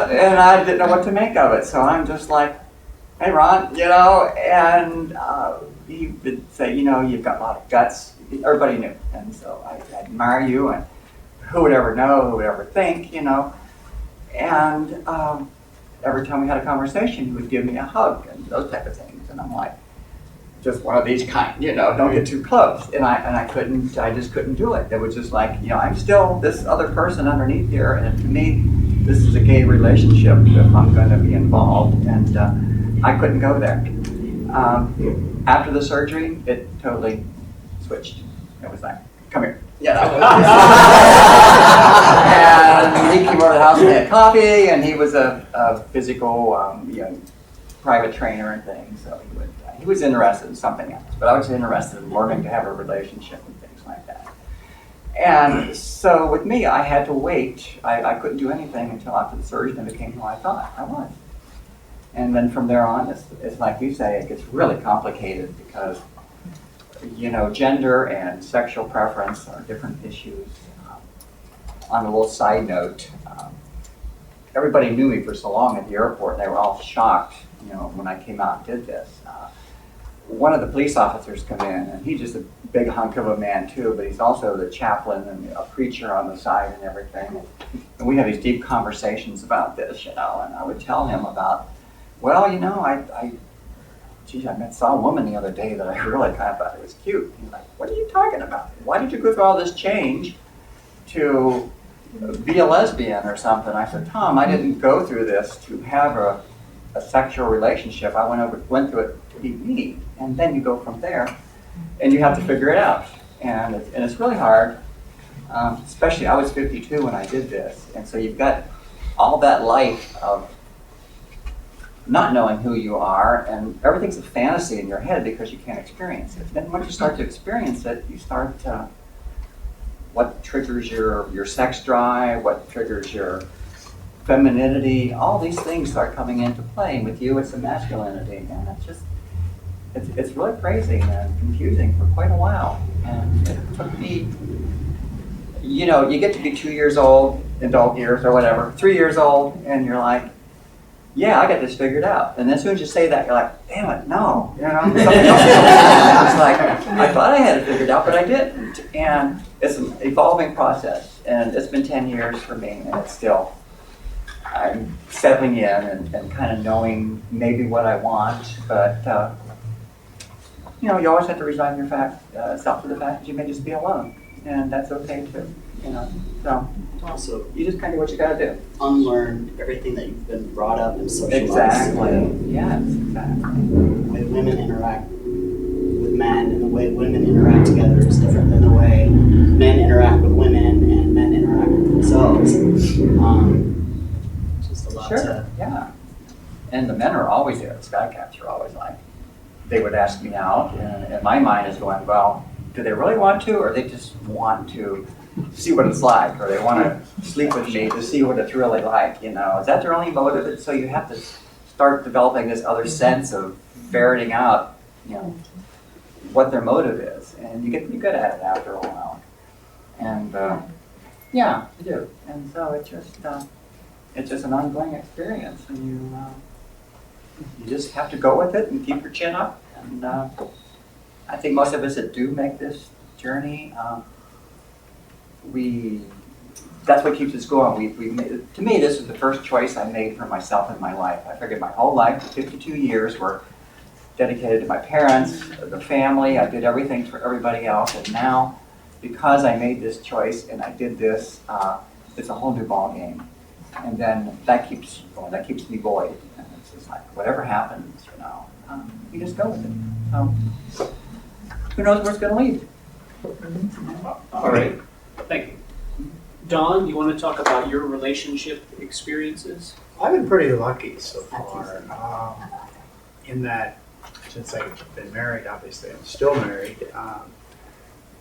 and I didn't know what to make of it. So I'm just like, hey, Ron, and he would say, you've got a lot of guts. Everybody knew. And so I admire you, and who would ever know, who would ever think, And every time we had a conversation, he would give me a hug and those type of things. And I'm like, just one of these kind, don't get too close. And I just couldn't do it. It was just like, I'm still this other person underneath here, and to me, this is a gay relationship if I'm going to be involved, and I couldn't go there. After the surgery, it totally switched. It was like, come here. And he came over to the house and had coffee, and he was a physical, private trainer and things, so he was interested in something else, but I was interested in learning to have a relationship and things like that. And so with me, I had to wait. I couldn't do anything until after the surgery and became who I thought I was. And then from there on, it's like you say, it gets really complicated because, gender and sexual preference are different issues. On a little side note, everybody knew me for so long at the airport, and they were all shocked, when I came out and did this. One of the police officers come in, and he's just a big hunk of a man too, but he's also the chaplain and a preacher on the side and everything. And we have these deep conversations about this, and I would tell him about, well, I saw a woman the other day that I really kind of thought it was cute. He's like, what are you talking about? Why did you go through all this change to be a lesbian or something? I said, Tom, I didn't go through this to have a sexual relationship. I went through it to be me. And then you go from there, and you have to figure it out. And it's really hard, especially I was 52 when I did this. And so you've got all that life of not knowing who you are, and everything's a fantasy in your head because you can't experience it. Then once you start to experience it, you start what triggers your sex drive, what triggers your femininity, all these things start coming into play. And with you, it's the masculinity, and it's really crazy and confusing for quite a while. And it took me, you get to be 2 years old, adult years or whatever, 3 years old, and you're like, yeah, I got this figured out. And as soon as you say that, you're like, damn it, no. Something else. It's like, I thought I had it figured out, but I didn't. And it's an evolving process. And it's been 10 years for me, and it's still, I'm settling in and kind of knowing maybe what I want. But, you always have to resign yourself to the fact that you may just be alone. And that's okay too, So Also, you just kind of do what you got to do. unlearn everything that you've been brought up and socialized. Exactly. Yes, exactly. The way women interact with men and the way women interact together is different than the way men interact with women and men interact with themselves. Just a lot to... Yeah. And the men are always there. The sky caps are always like, they would ask me out, and my mind is going, well, do they really want to, or they just want to see what it's like, or they want to sleep with me to see what it's really like, Is that their only motive? And so you have to start developing this other sense of ferreting out you know, what their motive is, and you get good at it after a while. And yeah, you do. And so it's just an ongoing experience, and you just have to go with it and keep your chin up. And I think most of us that do make this journey, that's what keeps us going. To me, this was the first choice I made for myself in my life. I figured my whole life, 52 years, were dedicated to my parents, the family. I did everything for everybody else, and now, because I made this choice and I did this, it's a whole new ball game. And then that keeps going. That keeps me buoyed. And it's just like whatever happens, you just go with it. So who knows where it's going to lead? All right, thank you. Dawn, you want to talk about your relationship experiences? I've been pretty lucky so far, in that since I've been married, obviously I'm still married,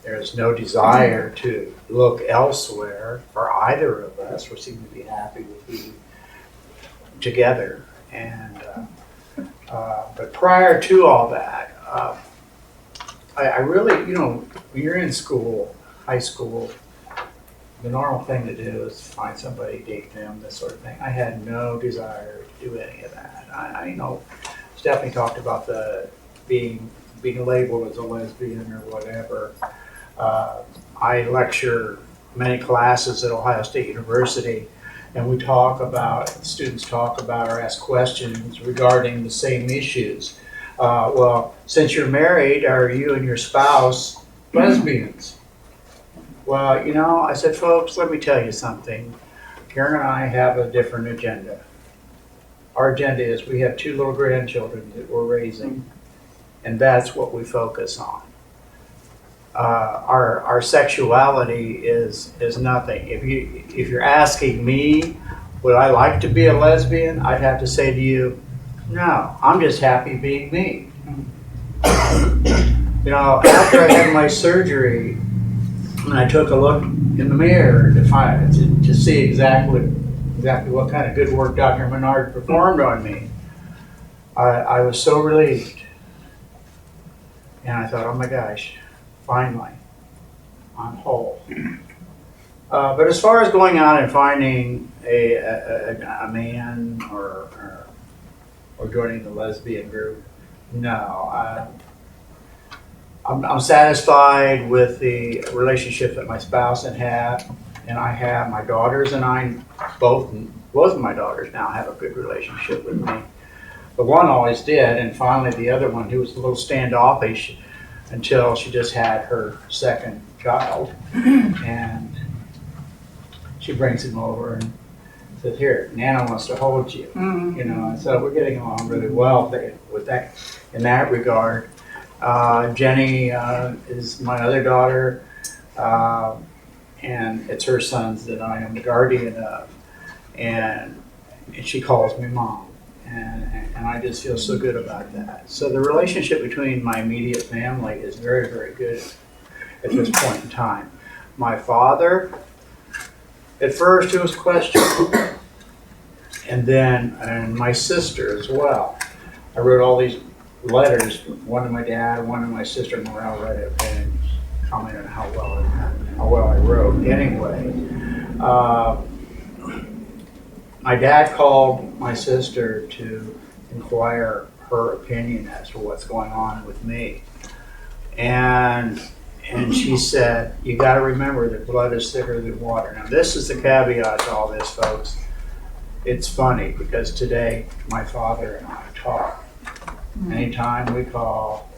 there's no desire to look elsewhere for either of us. We seem to be happy with being together. And but prior to all that, I really, when you're in school, high school, the normal thing to do is find somebody, date them, this sort of thing. I had no desire to do any of that. I know Stephanie talked about the being labeled as a lesbian or whatever. I lecture many classes at Ohio State University, and students talk about or ask questions regarding the same issues. Well, since you're married, are you and your spouse lesbians? Well, I said, folks, let me tell you something. Karen and I have a different agenda. Our agenda is we have 2 little grandchildren that we're raising, and that's what we focus on. Our sexuality is nothing. If you're asking me, would I like to be a lesbian? I'd have to say to you, no, I'm just happy being me. After I had my surgery, and I took a look in the mirror to see exactly what kind of good work Dr. Menard performed on me, I was so relieved. And I thought, oh my gosh, finally, I'm whole. But as far as going out and finding a man or joining the lesbian group, no. I'm satisfied with the relationship that my spouse and I have. My daughters and I, both of my daughters now have a good relationship with me. But one always did, and finally the other one, who was a little standoffish until she just had her second child, and she brings him over and says, "Here, Nana wants to hold you." And so we're getting along really well with that in that regard. Jenny is my other daughter, and it's her sons that I am the guardian of, and she calls me mom, and I just feel so good about that. So the relationship between my immediate family is very, very good at this point in time. My father, at first it was questionable, and my sister as well. I wrote all these letters, one to my dad, one to my sister. Meral read it and commented on how well I wrote. Anyway, my dad called my sister to inquire her opinion as to what's going on with me, and she said, "You got to remember that blood is thicker than water." Now, this is the caveat to all this, folks. It's funny because today my father and I talk. Anytime we call,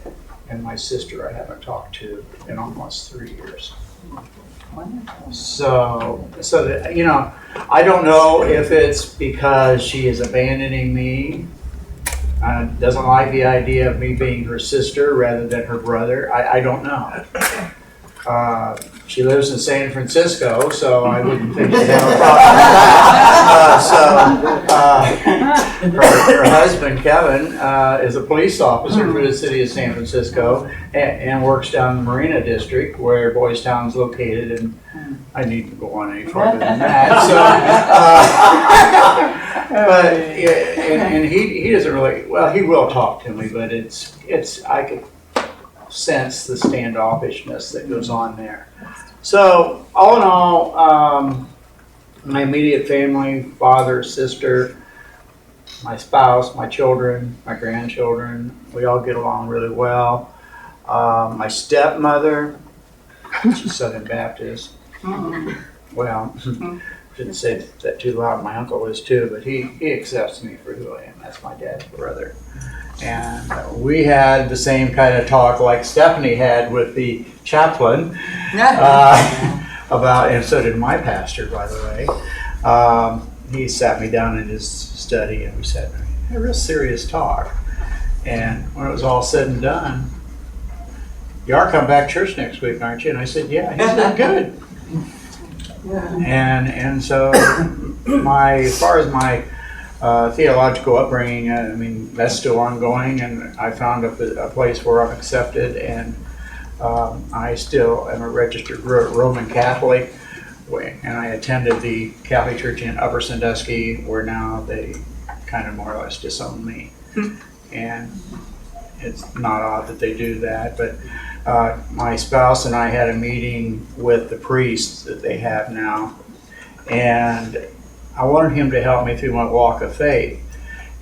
and my sister I haven't talked to in almost 3 years. So that, I don't know if it's because she is abandoning me, doesn't like the idea of me being her sister rather than her brother. I don't know. She lives in San Francisco, so I wouldn't think she'd have a problem. Her husband, Kevin, is a police officer for the city of San Francisco and works down in the Marina District where Boys Town's located, and I need to go on any further than that. But yeah, and he doesn't really. Well, he will talk to me, but it's I could sense the standoffishness that goes on there. So all in all, my immediate family, father, sister, my spouse, my children, my grandchildren, we all get along really well. My stepmother, she's Southern Baptist. Well, shouldn't say that too loud. My uncle is too, but he accepts me for who I am. That's my dad's brother. And we had the same kind of talk like Stephanie had with the chaplain about, and so did my pastor, by the way. He sat me down in his study and we said a real serious talk. And when it was all said and done, you are coming back to church next week, aren't you? And I said, yeah. He said, good. And so as far as my theological upbringing, I mean, that's still ongoing, and I found a place where I'm accepted, and I still am a registered Roman Catholic, and I attended the Catholic Church in Upper Sandusky, where now they kind of more or less disown me. And it's not odd that they do that, but my spouse and I had a meeting with the priest that they have now, and I wanted him to help me through my walk of faith.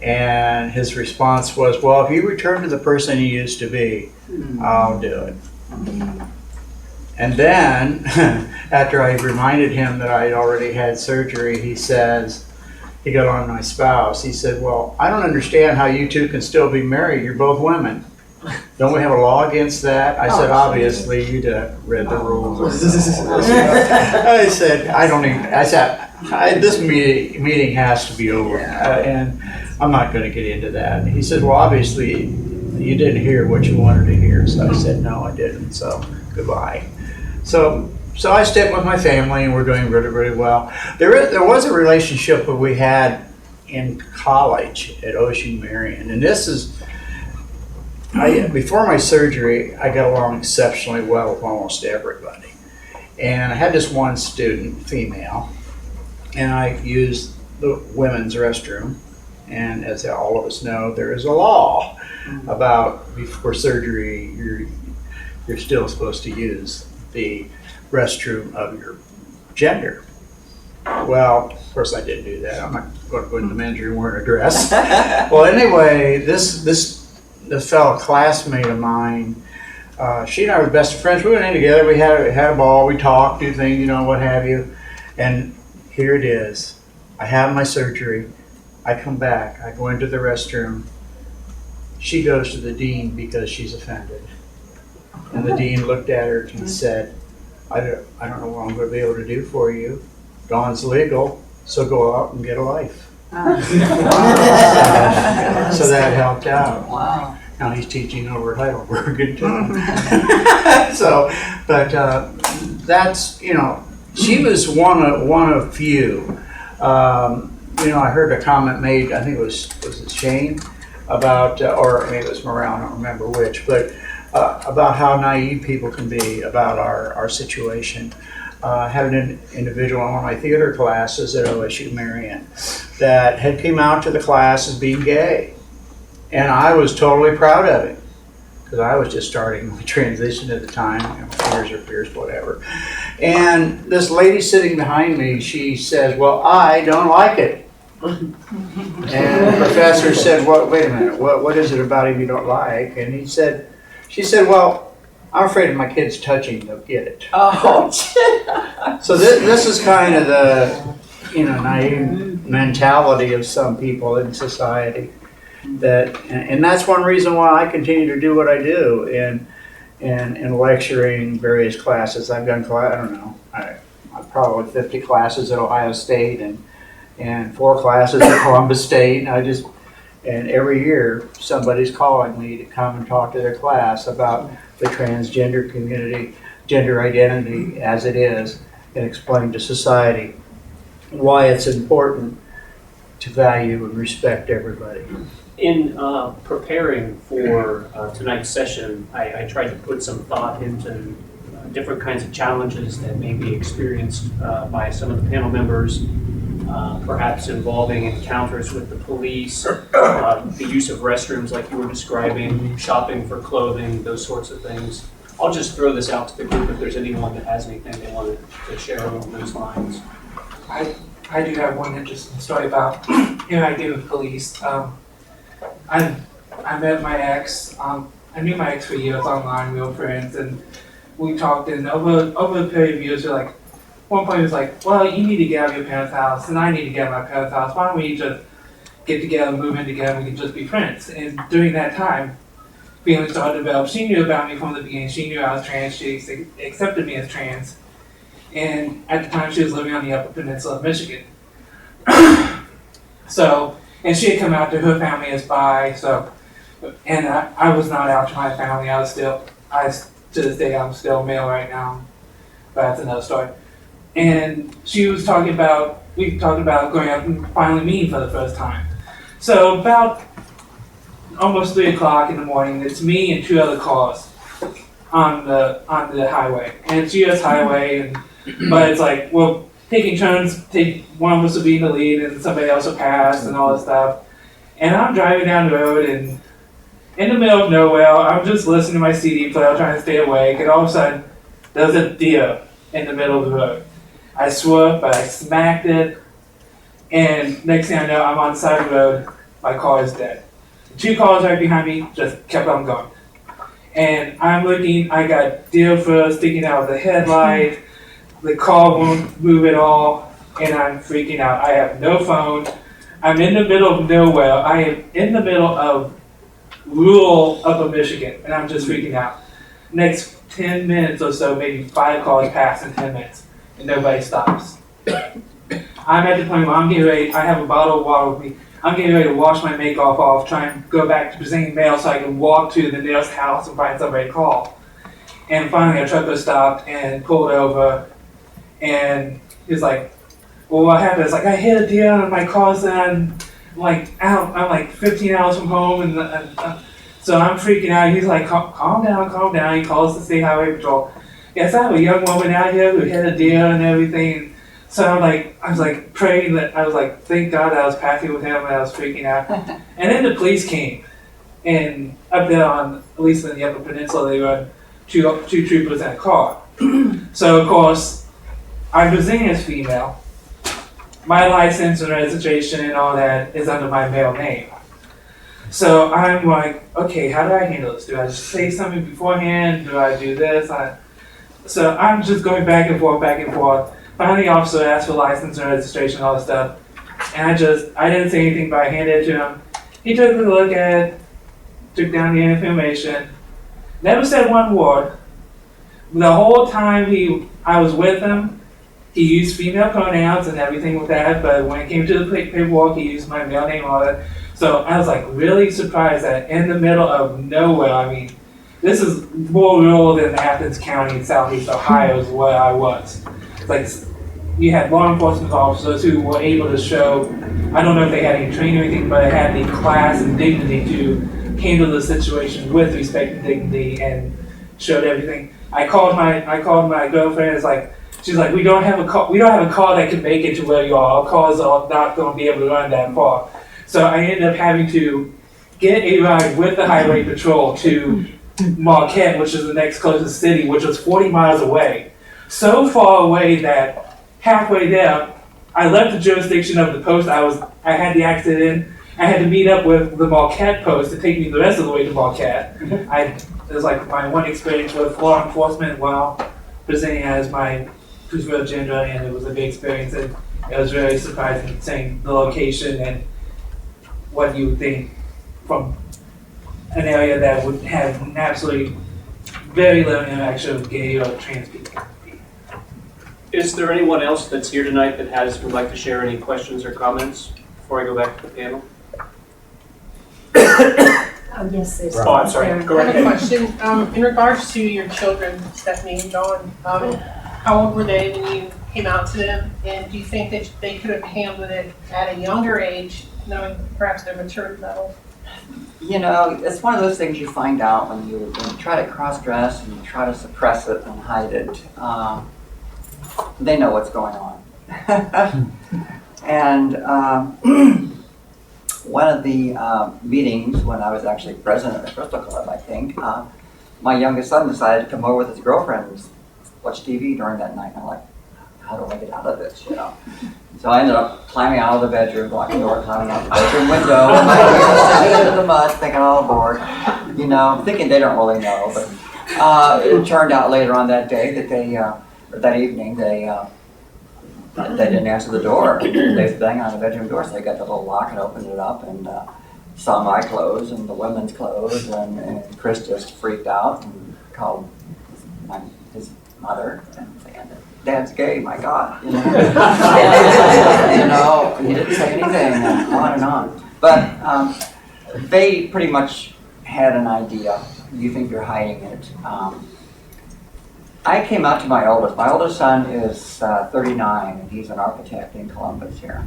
And his response was, well, if you return to the person you used to be, I'll do it. And then, after I reminded him that I had already had surgery, he got on my spouse. He said, well, I don't understand how you two can still be married. You're both women. Don't we have a law against that? I said, obviously, you'd read the rules. I said, this meeting has to be over, and I'm not going to get into that. And he said, well, obviously, you didn't hear what you wanted to hear. So I said, no, I didn't. So goodbye. So I stayed with my family, and we're doing really, really well. There was a relationship that we had in college at Ocean Marion, and this is, before my surgery, I got along exceptionally well with almost everybody. And I had this one student, female, and I used the women's restroom. And as all of us know, there is a law about before surgery, you're still supposed to use the restroom of your gender. Well, of course I didn't do that. I'm not going to go into the men's room wearing a dress. Well, anyway, this fellow classmate of mine, she and I were best friends. We went in together. We had a ball. We talked, do things, what have you. And here it is. I have my surgery. I come back. I go into the restroom. She goes to the dean because she's offended. And the dean looked at her and said, I don't know what I'm going to be able to do for you. Dawn's legal, so go out and get a life. So that helped out. Wow. Now he's teaching over at Heidelberg too. That's, she was one of few. I heard a comment made, I think was it Shane, about, or maybe it was Meral, I don't remember which, but about how naive people can be about our situation. I had an individual in one of my theater classes at OSU Marion that had came out to the class as being gay. And I was totally proud of it because I was just starting my transition at the time, fears or fears, whatever. And this lady sitting behind me, she says, well, I don't like it. And the professor said, well, wait a minute, what is it about him you don't like? And she said, well, I'm afraid of my kids touching, they'll get it. Oh, So this is kind of the, naive mentality of some people in society. And that's one reason why I continue to do what I do in lecturing various classes. I've done, I've probably 50 classes at Ohio State and 4 classes at Columbus State. And every year somebody's calling me to come and talk to their class about the transgender community, gender identity as it is, and explain to society why it's important to value and respect everybody. In preparing for tonight's session, I tried to put some thought into different kinds of challenges that may be experienced by some of the panel members perhaps involving encounters with the police, the use of restrooms like you were describing, shopping for clothing, those sorts of things. I'll just throw this out to the group if there's anyone that has anything they wanted to share along those lines. I do have one interesting story about interacting with police. I met my ex. I knew my ex for years online. We were friends, and we talked. And over a period of years, one point it was like, well, you need to get out of your parents' house, and I need to get out of my parents' house. Why don't we just get together, move in together, and we can just be friends? And during that time, feelings started to develop. She knew about me from the beginning. She knew I was trans. She accepted me as trans. And at the time, she was living on the Upper Peninsula of Michigan. And she had come out to her family as bi. And I was not out to my family. To this day, I'm still male right now. But that's another story. And we talked about going out and finally meeting for the first time. So about almost 3 o'clock in the morning, it's me and 2 other cars on the highway. And it's US highway, but it's like, we're taking turns, one of us will be in the lead and somebody else will pass and all this stuff. And I'm driving down the road and in the middle of nowhere, I'm just listening to my CD player, trying to stay awake, and all of a sudden, there's a deer in the middle of the road. I swerved, but I smacked it, and next thing I know, I'm on the side of the road, my car is dead. 2 cars right behind me just kept on going. And I'm looking, I got deer fur sticking out of the headlight, the car won't move at all, and I'm freaking out. I have no phone, I'm in the middle of nowhere, I am in the middle of rural Upper Michigan, and I'm just freaking out. Next 10 minutes or so, maybe 5 cars pass in 10 minutes, and nobody stops. I'm at the point where I'm getting ready, I have a bottle of water with me, I'm getting ready to wash my makeup off, try and go back to presenting mail so I can walk to the nearest house and find somebody to call. And finally a trucker stopped and pulled over, and he's like, well, what happened? It's like, I hit a deer and my car's done. I'm like 15 hours from home, and so I'm freaking out. He's like, calm down. He calls the state highway patrol. Yes, I have a young woman out here who hit a deer and everything. So I was like praying that, I was like, thank God I was passing with him, and I was freaking out. And then the police came, and up there at least in the Upper Peninsula, they run two troopers in a car. So of course, I'm presenting as female. My license and registration and all that is under my male name. So I'm like, okay, how do I handle this? Do I just say something beforehand? Do I do this? So I'm just going back and forth. Finally, the officer asked for license and registration and all this stuff. And I didn't say anything, but I handed it to him. He took a look at it, took down the information, never said one word. The whole time I was with him, he used female pronouns and everything with that, but when it came to the paperwork, he used my male name and all that. So I was like really surprised that in the middle of nowhere, I mean, this is more rural than Athens County in Southeast Ohio is where I was. It's like you had law enforcement officers who were able to show, I don't know if they had any training or anything, but it had the class and dignity to handle the situation with respect and dignity and showed everything. I called my girlfriend, she's like, we don't have a car that can make it to where you are. Our cars are not going to be able to run that far. So I ended up having to get a ride with the highway patrol to Marquette, which is the next closest city, which was 40 miles away. So far away that halfway there, I left the jurisdiction of the post I had the accident in. I had to meet up with the Marquette post to take me the rest of the way to Marquette. It was like my one experience with law enforcement while presenting as my preferred gender, and it was a big experience, and it was very surprising seeing the location and what you would think from an area that would have absolutely very little interaction with gay or trans people. Is there anyone else that's here tonight that would like to share any questions or comments before I go back to the panel? Oh, yes, there's. Oh, I'm sorry. Go I have a ahead. question. In regards to your children, Stephanie and Dawn, how old were they when you came out to them? And do you think that they could have handled it at a younger age, knowing perhaps their maturity level? You know, it's one of those things you find out when you try to cross-dress and you try to suppress it and hide it. They know what's going on. And one of the meetings when I was actually president of the Crystal Club, I think, my youngest son decided to come over with his girlfriend and watch TV during that night. And I'm like, how do I get out of this, you know? So I ended up climbing out of the bedroom, locking the door, climbing out the bedroom window, and my sticking into the mud, thinking, oh Lord, you know, thinking they don't really know. But it turned out later on that day that they, or that evening, they didn't answer the door. They was banging on the bedroom door, so they got the little lock and opened it up and saw my clothes and the women's clothes, and Chris just freaked out and called his mother and saying, Dad's gay, my God. You know, you know, he didn't say anything, and on. But they pretty much had an idea. You think you're hiding it. I came out to my oldest. My oldest son is 39, and he's an architect in Columbus here.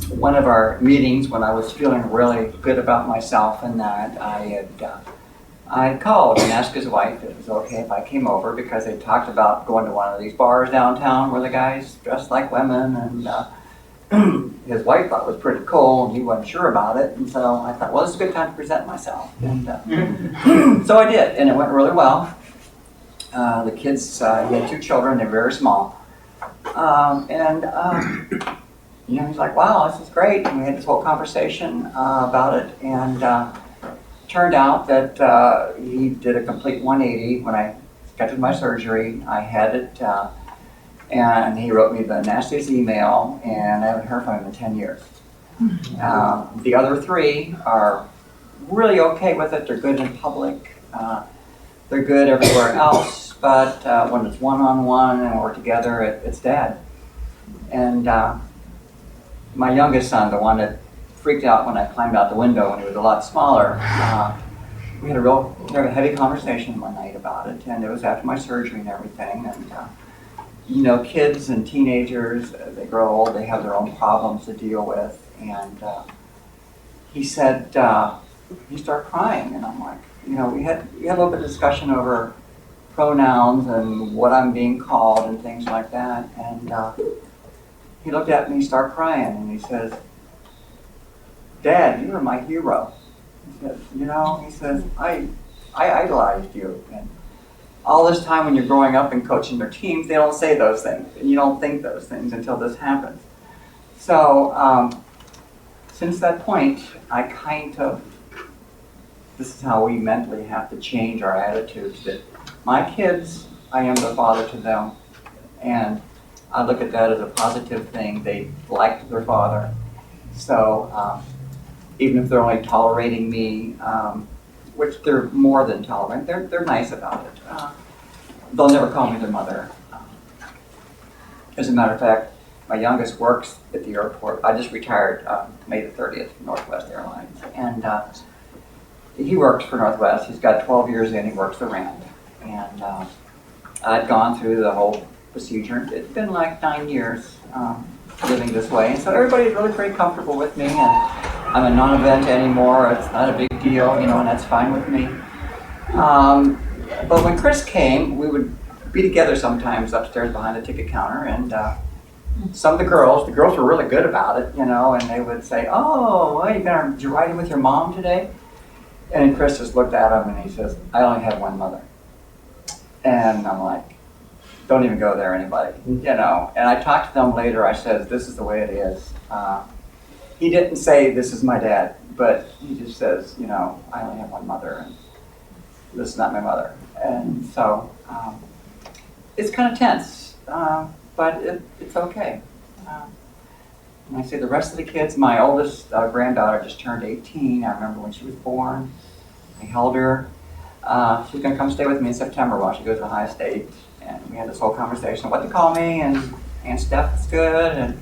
One of our meetings when I was feeling really good about myself and that, I called and asked his wife if it was okay if I came over, because they talked about going to one of these bars downtown where the guys dressed like women, and his wife thought it was pretty cool and he wasn't sure about it. And so I thought, well, this is a good time to present myself. And so I did, and it went really well. The kids, he had 2 children, they're very small. You know, he's like, wow, this is great. And we had this whole conversation about it. And turned out that he did a complete 180 when I scheduled my surgery. I had it, and he wrote me the nastiest email, and I haven't heard from him in 10 years. The other 3 are really okay with it. They're good in public. They're good everywhere else, but when it's one-on-one and we're together, it's Dad. And my youngest son, the one that freaked out when I climbed out the window when he was a lot smaller, we had a heavy conversation one night about it, and it was after my surgery and everything. And you know, kids and teenagers, they grow old, they have their own problems to deal with. And he said, he started crying, and I'm like, you know, we had a little bit of discussion over pronouns and what I'm being called and things like that. And he looked at me, started crying, and he says, Dad, you were my hero. He says, you know, he says, I idolized you. And all this time when you're growing up and coaching their teams, they don't say those things. And you don't think those things until this happens. So since that point, I kind of, this is how we mentally have to change our attitudes, that my kids, I am the father to them. And I look at that as a positive thing. They liked their father. So even if they're only tolerating me, which they're more than tolerant, they're nice about it. They'll never call me their mother. As a matter of fact, my youngest works at the airport. I just retired May the 30th from Northwest Airlines. And he works for Northwest. He's got 12 years in, he works the ramp. And I'd gone through the whole procedure. It's been like 9 years living this way. And so everybody's really pretty comfortable with me. And I'm a non-event anymore. It's not a big deal, you know, and that's fine with me. But when Chris came, we would be together sometimes upstairs behind the ticket counter, and some of the girls were really good about it, you know, and they would say, oh, well, did you ride in with your mom today? And Chris just looked at him and he says, I only have one mother. And I'm like, don't even go there, anybody, you know. And I talked to them later, I said, this is the way it is. He didn't say, this is my dad, but he just says, you know, I only have one mother, and this is not my mother. And so it's kind of tense, but it's okay. And I say the rest of the kids, my oldest granddaughter just turned 18. I remember when she was born. I held her. She's going to come stay with me in September while she goes to Ohio State. And we had this whole conversation of what to call me, and Aunt Steph is good. And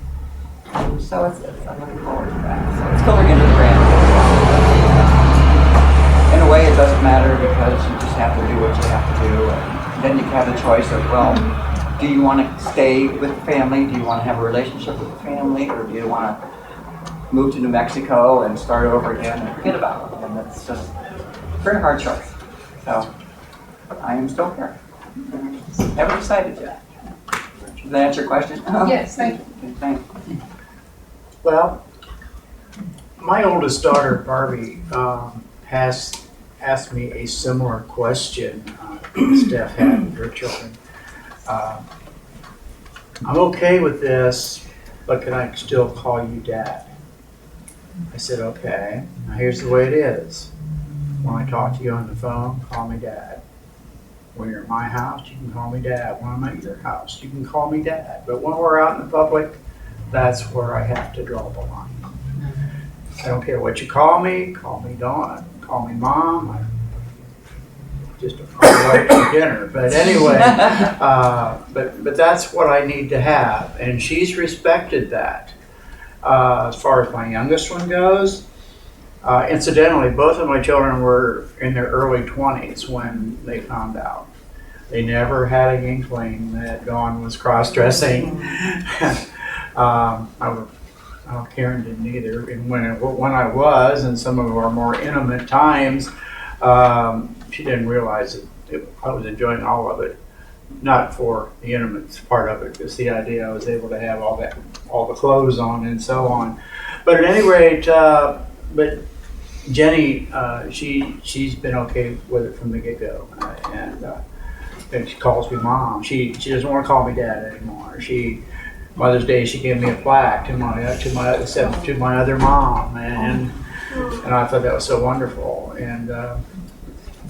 so I'm looking forward to that. So it's going into the grandkids. In a way, it doesn't matter because you just have to do what you have to do. And then you have the choice of, well, do you want to stay with the family? Do you want to have a relationship with the family? Or do you want to move to New Mexico and start over again and forget about it? And it's just a very hard choice. So I am still here. Haven't decided yet. Does that answer your question? Yes, thank you. Okay, thanks. Well, my oldest daughter, Barbie, has asked me a similar question Steph had with her children. I'm okay with this, but can I still call you Dad? I said, okay. Now here's the way it is. When I talk to you on the phone, call me Dad. When you're at my house, you can call me Dad. When I'm at your house, you can call me Dad. But when we're out in the public, that's where I have to draw the line. I don't care what you call me Dawn, call me Mom. I just a right for dinner. But anyway, but that's what I need to have, and she's respected that. As far as my youngest one goes, incidentally, both of my children were in their early 20s when they found out. They never had an inkling that Dawn was cross-dressing. Karen didn't either. And when I was, in some of our more intimate times, she didn't realize that I was enjoying all of it. Not for the intimate part of it, just the idea I was able to have all the clothes on and so on. But at any rate, but Jenny, she's been okay with it from the get-go, and she calls me Mom. She doesn't want to call me Dad anymore. Mother's Day, she gave me a plaque to my other mom, and I thought that was so wonderful, and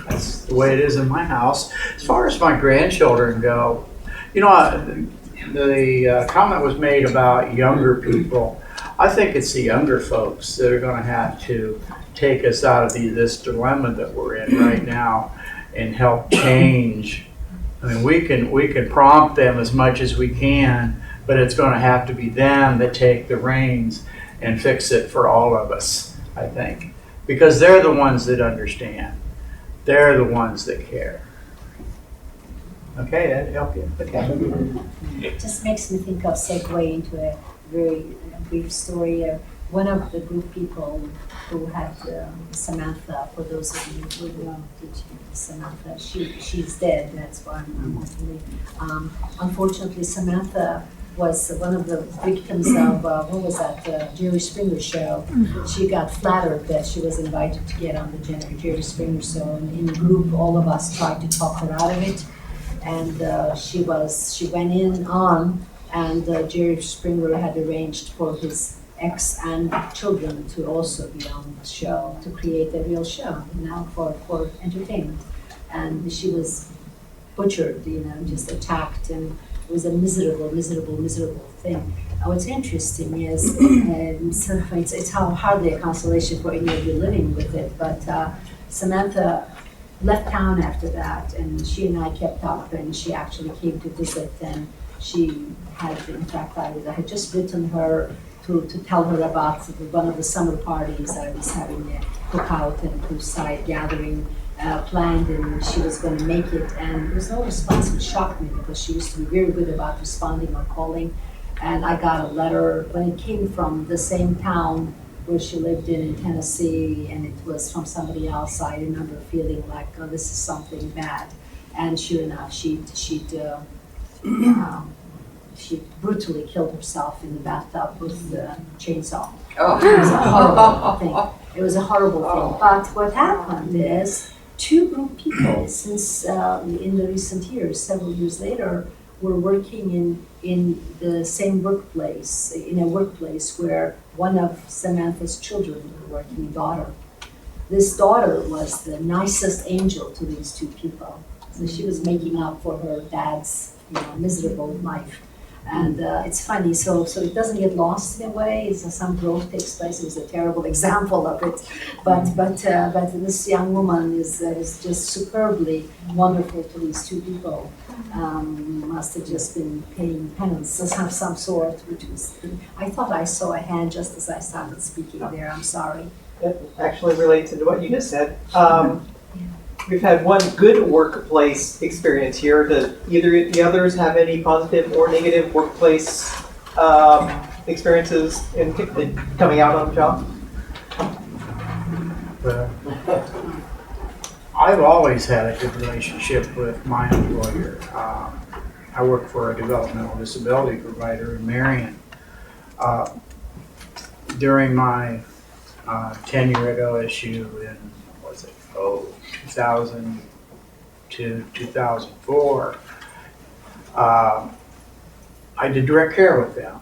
that's the way it is in my house. As far as my grandchildren go, the comment was made about younger people. I think it's the younger folks that are going to have to take us out of this dilemma that we're in right now and help change. I mean, we can prompt them as much as we can, but it's going to have to be them that take the reins and fix it for all of us, I think, because they're the ones that understand. They're the ones that care. Okay, that help you? Okay. It just makes me think of segue into a very brief story. One of the group people who had Samantha, for those of you who know Samantha, she's dead, that's why I'm hopefully. Unfortunately, Samantha was one of the victims of, what was that, Jerry Springer show. She got flattered that she was invited to get on the Jerry Springer show. And in the group, all of us tried to talk her out of it. And she went in on, and Jerry Springer had arranged for his ex and children to also be on the show, to create a real show, for entertainment. And she was butchered, just attacked, and it was a miserable thing. What's interesting is, it's hardly a consolation for any of you living with it, but Samantha left town after that, and she and I kept up, and she actually came to visit, and she had, in fact, I had just written her to tell her about one of the summer parties. I was having a cookout and poolside gathering planned, and she was going to make it, and there was no response, which shocked me because she used to be very good about responding or calling. And I got a letter when it came from the same town where she lived in Tennessee, and it was from somebody else. I remember feeling like, oh, this is something bad. And sure enough, she brutally killed herself in the bathtub with the chainsaw. Oh. It was a horrible thing. It was a horrible thing. But what happened is, two group people, since in the recent years, several years later, were working in the same workplace, in a workplace where one of Samantha's children were working, daughter. This daughter was the nicest angel to these two people. So she was making up for her dad's miserable life. And it's funny, so it doesn't get lost in a way. Some growth takes place. It was a terrible example of it, but this young woman is just superbly wonderful to these two people. Must have just been paying penance of some sort, which was. I thought I saw a hand just as I started speaking there. I'm sorry. That actually relates into what you just said. We've had one good workplace experience here. Do either the others have any positive or negative workplace experiences in coming out on the job? Well, I've always had a good relationship with my employer. I work for a developmental disability provider in Marion. During my tenure at OSU in, 2000 to 2004, I did direct care with them.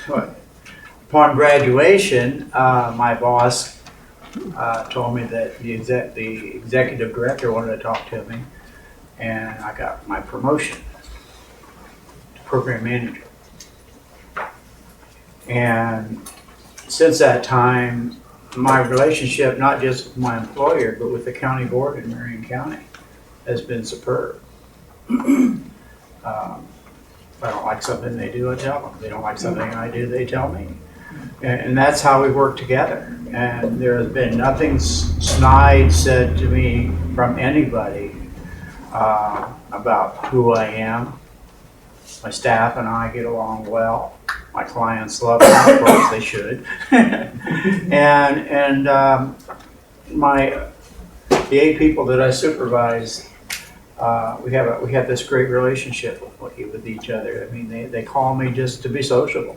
But upon graduation, my boss told me that the executive director wanted to talk to me, and I got my promotion to program manager. And since that time, my relationship, not just with my employer, but with the county board in Marion County, has been superb. If I don't like something they do, I tell them. If they don't like something I do, they tell me. And that's how we work together. And there has been nothing snide said to me from anybody about who I am. My staff and I get along well. My clients love me, of course they should. and the 8 people that I supervise, we have this great relationship with each other. I mean, they call me just to be sociable.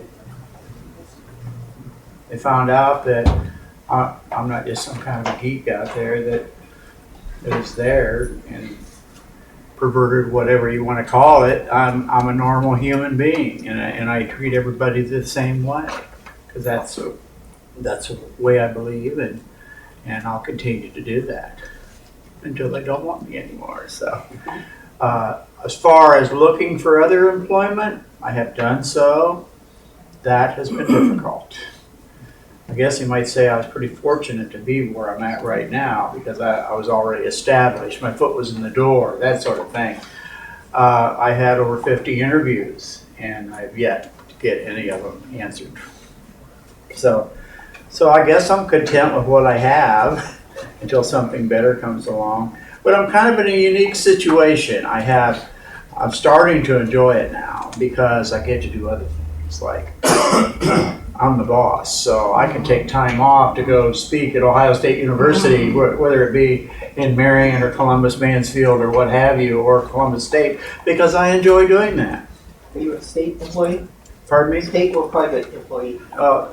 They found out that I'm not just some kind of a geek out there that is there and perverted, whatever you want to call it. I'm a normal human being, and I treat everybody the same way, because that's the way I believe, and I'll continue to do that until they don't want me anymore. So as far as looking for other employment, I have done so. That has been difficult. I guess you might say I was pretty fortunate to be where I'm at right now, because I was already established. My foot was in the door, that sort of thing. I had over 50 interviews, and I've yet to get any of them answered. So I guess I'm content with what I have until something better comes along. But I'm kind of in a unique situation. I'm starting to enjoy it now, because I get to do other things, like I'm the boss, so I can take time off to go speak at Ohio State University, whether it be in Marion or Columbus, Mansfield, or what have you, or Columbus State, because I enjoy doing that. Are you a state employee? Pardon me? State or private employee? No.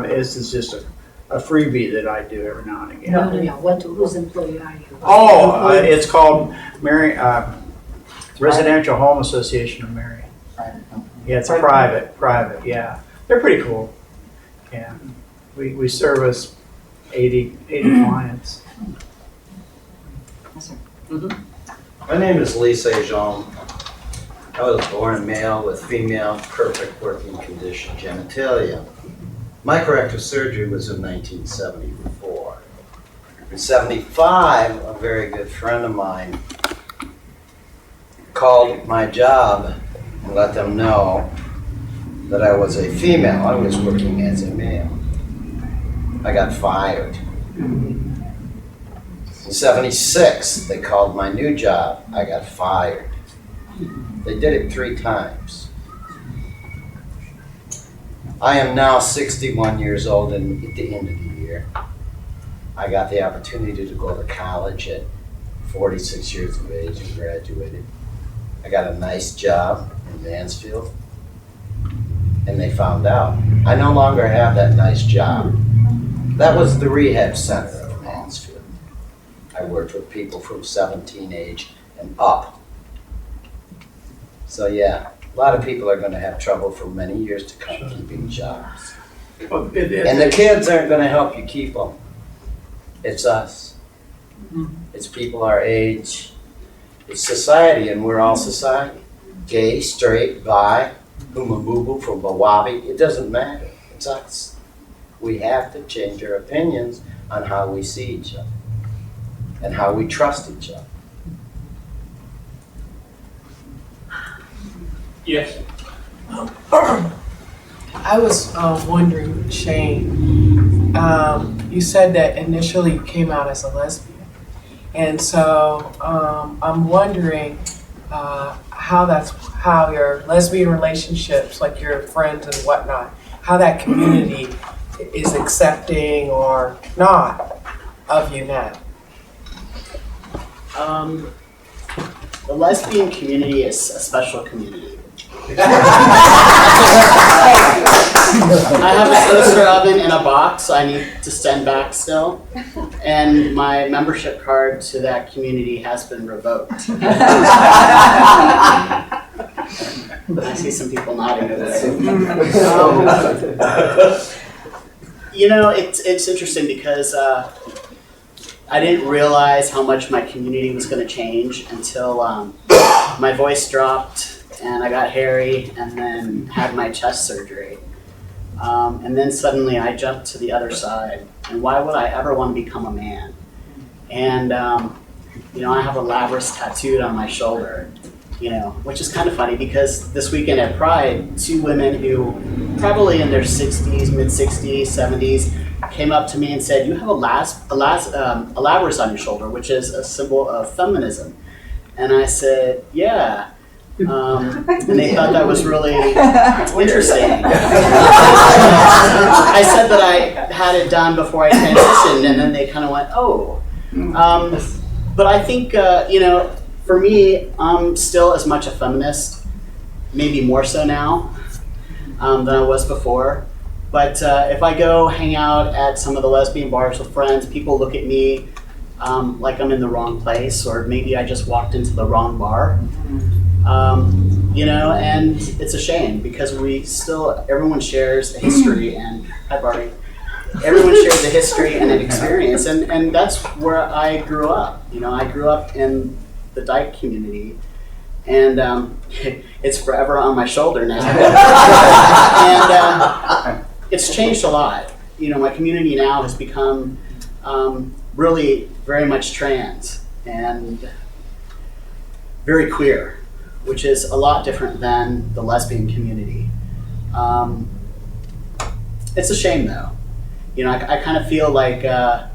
This is just a freebie that I do every now and again. No. Whose employee are you? Oh, it's called Residential Home Association of Marion. Yeah, it's a private, yeah. They're pretty cool. Yeah. We service 80 clients. Yes, sir. My name is Lisa Jean. I was born male with female perfect working condition genitalia. My corrective surgery was in 1974. In 75, a very good friend of mine called my job and let them know that I was a female. I was working as a male. I got fired. In 76, they called my new job. I got fired. They did it 3 times. I am now 61 years old, and at the end of the year, I got the opportunity to go to college at 46 years of age and graduated. I got a nice job in Mansfield, and they found out I no longer have that nice job. That was the rehab center of Mansfield. I worked with people from 17 age and up. So yeah, a lot of people are going to have trouble for many years to come keeping jobs. And the kids aren't going to help you keep them. It's us. It's people our age. It's society, and we're all society. Gay, straight, bi, Humabubu from Bawabi, it doesn't matter. It's us. We have to change our opinions on how we see each other and how we trust each other. Yes. I was wondering, Shane, you said that initially you came out as a lesbian. And so I'm wondering how your lesbian relationships, like your friends and whatnot, how that community is accepting or not of you now. The lesbian community is a special community. I have a toaster oven in a box I need to send back still, and my membership card to that community has been revoked. I see some people nodding over there. You know, it's interesting because I didn't realize how much my community was going to change until my voice dropped and I got hairy and then had my chest surgery. And then suddenly I jumped to the other side. And why would I ever want to become a man? And, you know, I have a Labras tattooed on my shoulder, you know, which is kind of funny because this weekend at Pride, 2 women who probably in their 60s, mid-60s, 70s, came up to me and said, "You have a Labras on your shoulder, which is a symbol of feminism." And I said, "Yeah." And they thought that was really interesting. I said that I had it done before I transitioned, and then they kind of went, "Oh." But I think, you know, for me, I'm still as much a feminist, maybe more so now than I was before. But if I go hang out at some of the lesbian bars with friends, people look at me like I'm in the wrong place, or maybe I just walked into the wrong bar. You know, and it's a shame because everyone shares a history, and hi Barbie, everyone shares a history and an experience, and that's where I grew up. You know, I grew up in the dyke community, and it's forever on my shoulder now. And it's changed a lot. You know, my community now has become really very much trans and very queer, which is a lot different than the lesbian community. It's a shame though. You know, I kind of feel like I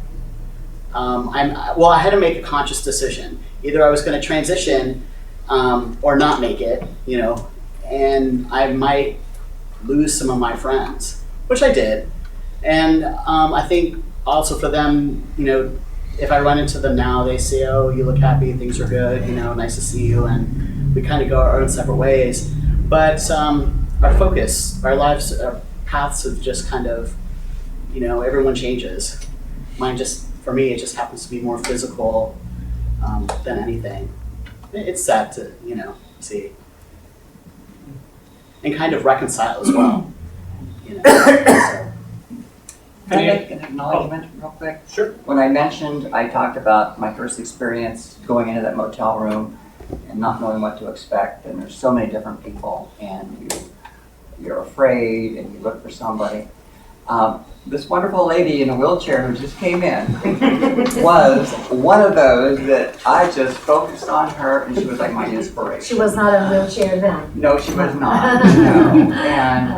had to make a conscious decision. Either I was going to transition or not make it, you know, and I might lose some of my friends, which I did. And I think also for them, you know, if I run into them now, they say, "Oh, you look happy, things are good, you know, nice to see you," and we kind of go our own separate ways. But our focus, our lives, our paths have just kind of, you know, everyone changes. Mine just, for me, it just happens to be more physical than anything. It's sad to, you know, see. And kind of reconcile as well. You know, so. Can I make an acknowledgement real quick? Sure. When I mentioned, I talked about my first experience going into that motel room and not knowing what to expect, and there's so many different people, and you're afraid, and you look for somebody. This wonderful lady in a wheelchair who just came in was one of those that I just focused on her, and she was like my inspiration. She was not in a wheelchair then. No, she was not. No. And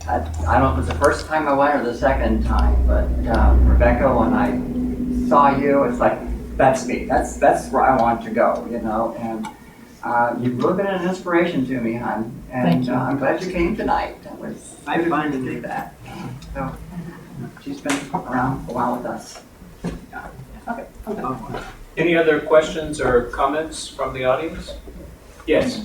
I don't know if it was the first time I went or the second time, but Rebecca, when I saw you, it's like, that's me. That's where I want to go, you know. And you've really been an inspiration to me, hon. And Thank you. I'm glad you came tonight. I find to do that. So she's been around a while with us. Okay. Any other questions or comments from the audience? Yes.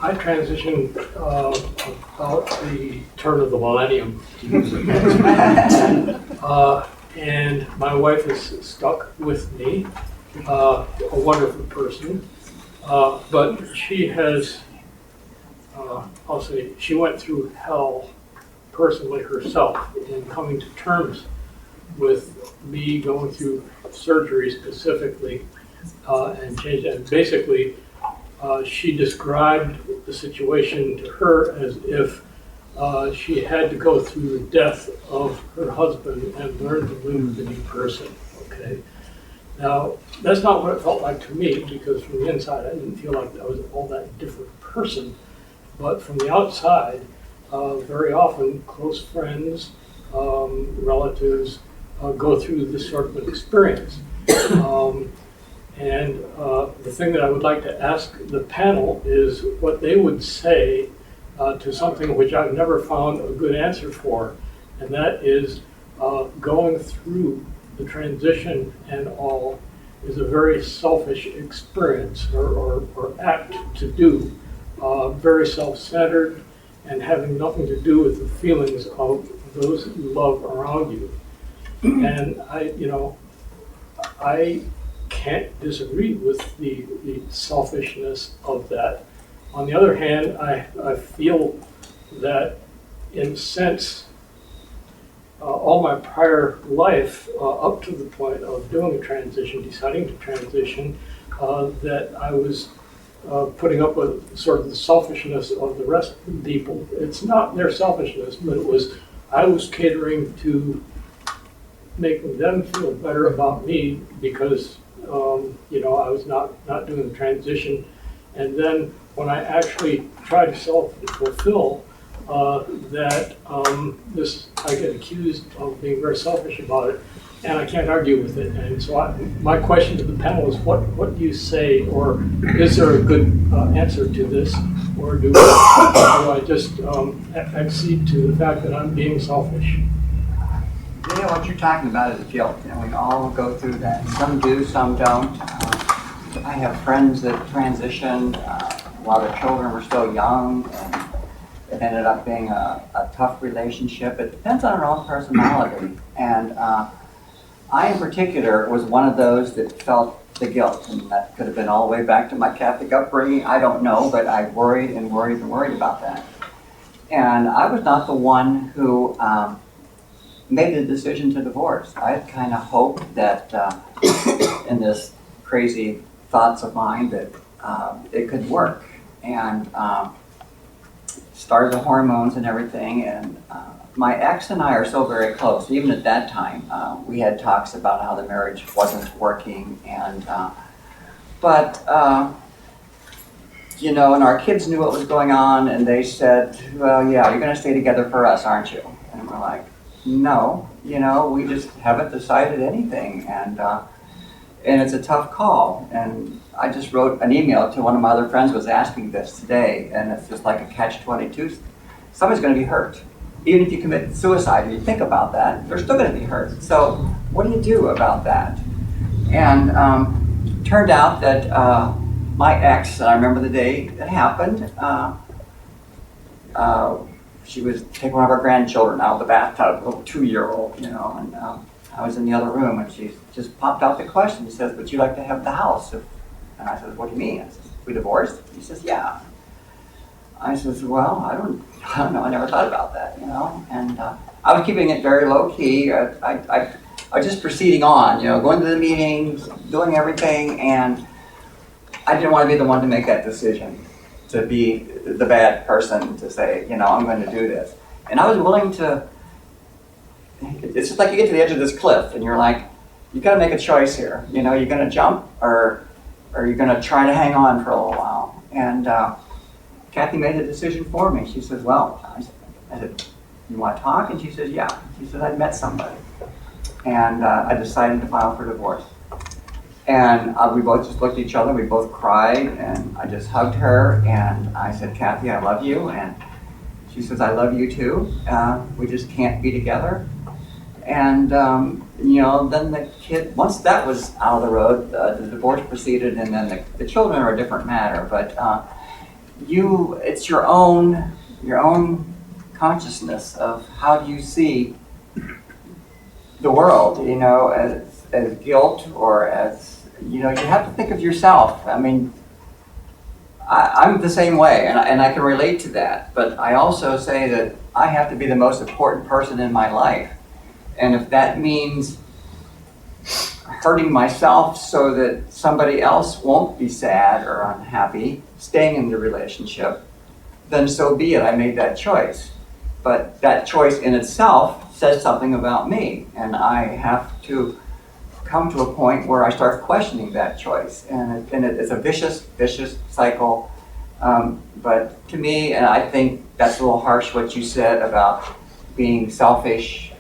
I transitioned about the turn of the millennium. And my wife is stuck with me, a wonderful person. But she has, I'll say, she went through hell personally herself in coming to terms with me going through surgery specifically and change. And basically, she described the situation to her as if she had to go through the death of her husband and learn to live with a new person, okay? Now, that's not what it felt like to me, because from the inside, I didn't feel like I was all that different person. But from the outside, very often close friends, relatives go through this sort of an experience. And the thing that I would like to ask the panel is what they would say to something which I've never found a good answer for, and that is going through the transition and all is a very selfish experience or act to do, very self-centered and having nothing to do with the feelings of those you love around you. And I can't disagree with the selfishness of that. On the other hand, I feel that in a sense, all my prior life, up to the point of doing a transition, deciding to transition, that I was putting up with sort of the selfishness of the rest of the people. It's not their selfishness, but I was catering to making them feel better about me because, I was not doing the transition. And then when I actually try to self-fulfill, I get accused of being very selfish about it, and I can't argue with it. And so my question to the panel is, what do you say, or is there a good answer to this, or do I just accede to the fact that I'm being selfish? What you're talking about is guilt, and we all go through that. Some do, some don't. I have friends that transitioned while their children were still young, and it ended up being a tough relationship. It depends on our own personality. And I, in particular, was one of those that felt the guilt, and that could have been all the way back to my Catholic upbringing. I don't know, but I worried and worried and worried about that. And I was not the one who made the decision to divorce. I had kind of hoped that in this crazy thoughts of mine that it could work. And started the hormones and everything, and my ex and I are so very close. Even at that time, we had talks about how the marriage wasn't working, and and our kids knew what was going on, and they said, well, yeah, you're going to stay together for us, aren't you? And we're like, no, we just haven't decided anything, and it's a tough call. And I just wrote an email to one of my other friends who was asking this today, and it's just like a catch-22. Somebody's going to be hurt. Even if you commit suicide and you think about that, they're still going to be hurt. So what do you do about that? And turned out that my ex, and I remember the day it happened, she was taking one of our grandchildren out of the bathtub, a little 2-year-old, and I was in the other room, and she just popped out the question. She says, would you like to have the house? And I said, what do you mean? I said, we divorced? He says, yeah. I says, well, I don't know. I never thought about that, And I was keeping it very low key. I was just proceeding on, going to the meetings, doing everything, and I didn't want to be the one to make that decision, to be the bad person to say, I'm going to do this. And I was willing to. It's just like you get to the edge of this cliff, and you're like, you got to make a choice here. You're going to jump, or you're going to try to hang on for a little while. And Kathy made the decision for me. She says, well, I said, you want to talk? And she says, yeah. She said, I'd met somebody. And I decided to file for divorce. And we both just looked at each other. We both cried, and I just hugged her. And I said, Kathy, I love you. And she says, I love you too. We just can't be together. And, then the kid, once that was out of the road, the divorce proceeded, and then the children are a different matter. But it's your own consciousness of how do you see the world, as guilt or as, you have to think of yourself. I mean, I'm the same way, and I can relate to that. But I also say that I have to be the most important person in my life. And if that means hurting myself so that somebody else won't be sad or unhappy, staying in the relationship, then so be it. I made that choice. But that choice in itself says something about me, and I have to come to a point where I start questioning that choice. And it's a vicious cycle. But to me, and I think that's a little harsh what you said about being selfish.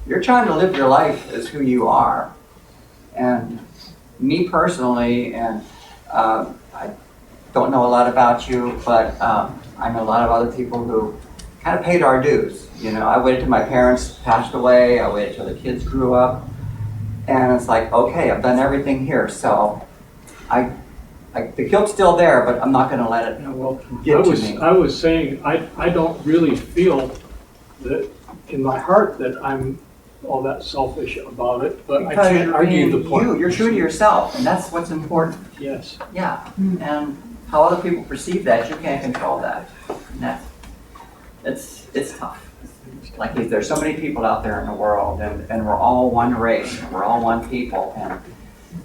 You're trying to live your life as who you are. And me personally, and I don't know a lot about you, but I know a lot of other people who kind of paid our dues. I waited till my parents passed away. I waited till the kids grew up. And it's like, okay, I've done everything here, so the guilt's still there, but I'm not gonna let it Yeah, well, get to me. I was saying, I don't really feel that in my heart that I'm all that selfish about it, but I Because can't you're argue the being point. you're true to yourself, and that's what's important. Yes. Yeah, and how other people perceive that, you can't control that. And it's tough. Like there's so many people out there in the world, and we're all one race, and we're all one people, and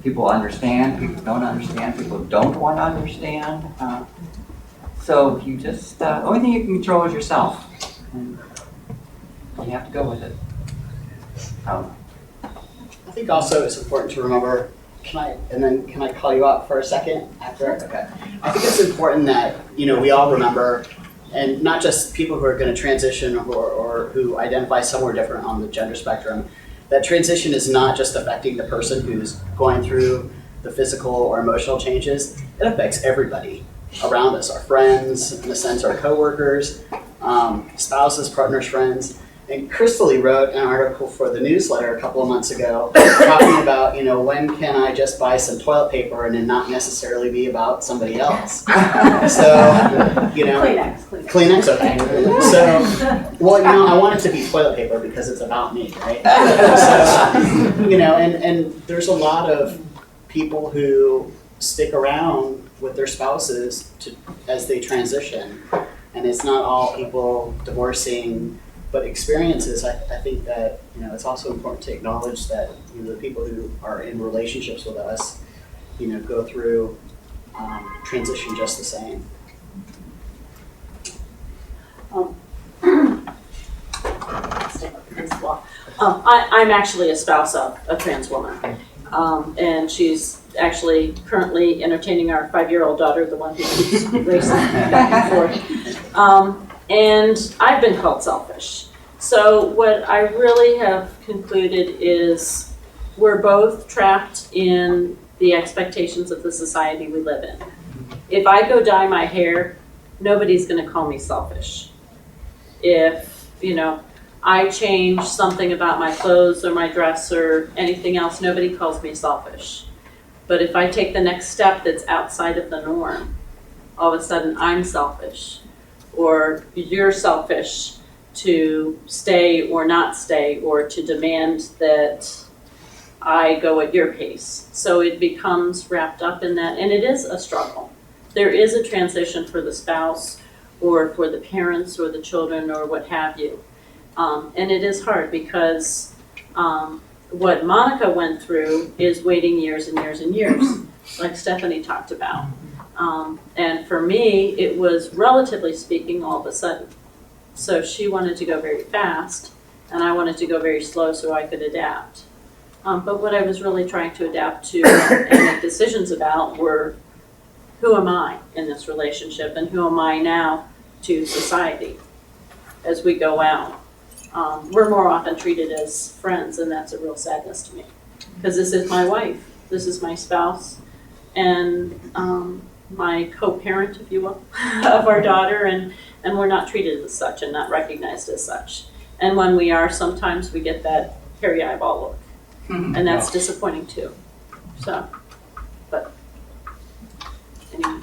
people understand, people don't understand, people don't want to understand. So you just, the only thing you can control is yourself. And you have to go with it. I think also it's important to remember, can I call you out for a second after? Okay. I think it's important that, we all remember, and not just people who are going to transition or who identify somewhere different on the gender spectrum, that transition is not just affecting the person who's going through the physical or emotional changes. It affects everybody around us, our friends, in a sense, our coworkers, spouses, partners, friends. And Crystal wrote an article for the newsletter a couple of months ago talking about, when can I just buy some toilet paper and it not necessarily be about somebody else. So, Kleenex, okay. So, I want it to be toilet paper because it's about me, right? So, and there's a lot of people who stick around with their spouses as they transition. And it's not all people divorcing, but experiences. I think that it's also important to acknowledge that the people who are in relationships with us, go through transition just the same. I'm actually a spouse of a trans woman, and she's actually currently entertaining our 5-year-old daughter, the one who keeps racing back and forth. And I've been called selfish. So what I really have concluded is we're both trapped in the expectations of the society we live in. If I go dye my hair, nobody's going to call me selfish. If, I change something about my clothes or my dress or anything else, nobody calls me selfish. But if I take the next step that's outside of the norm, all of a sudden I'm selfish. Or you're selfish to stay or not stay, or to demand that I go at your pace. So it becomes wrapped up in that, and it is a struggle. There is a transition for the spouse, or for the parents, or the children, or what have you. And it is hard because what Monica went through is waiting years and years and years, like Stephanie talked about. And for me, it was, relatively speaking, all of a sudden. So she wanted to go very fast, and I wanted to go very slow so I could adapt. But what I was really trying to adapt to and make decisions about were, who am I in this relationship, and who am I now to society as we go out? We're more often treated as friends, and that's a real sadness to me. Because this is my wife, this is my spouse, and my co-parent, if you will, of our daughter, and we're not treated as such and not recognized as such. And when we are, sometimes we get that hairy eyeball look, and that's disappointing too. So, but anyway.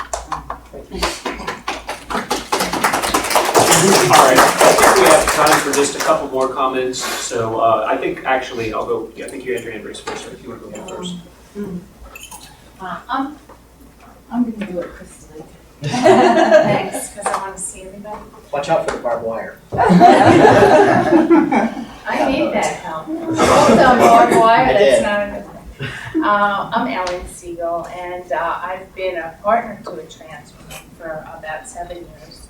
All right, I think we have time for just a couple more comments. So I think actually I'll go. Yeah, I think you had your hand raised first. So if you want to go ahead first. I'm going to do it crystally. Thanks, because I want to see everybody. Watch out for the barbed wire. I need that help. Hold on, barbed wire, that's not a good thing. I'm Ellen Siegel, and I've been a partner to a trans woman for about 7 years.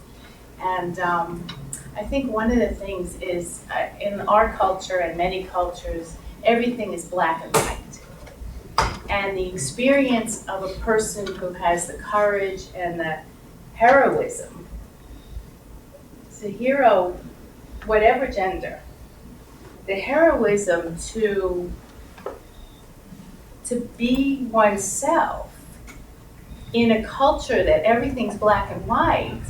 And I think one of the things is, in our culture and many cultures, everything is black and white. And the experience of a person who has the courage and the heroism to hero, whatever gender, the heroism to be oneself in a culture that everything's black and white,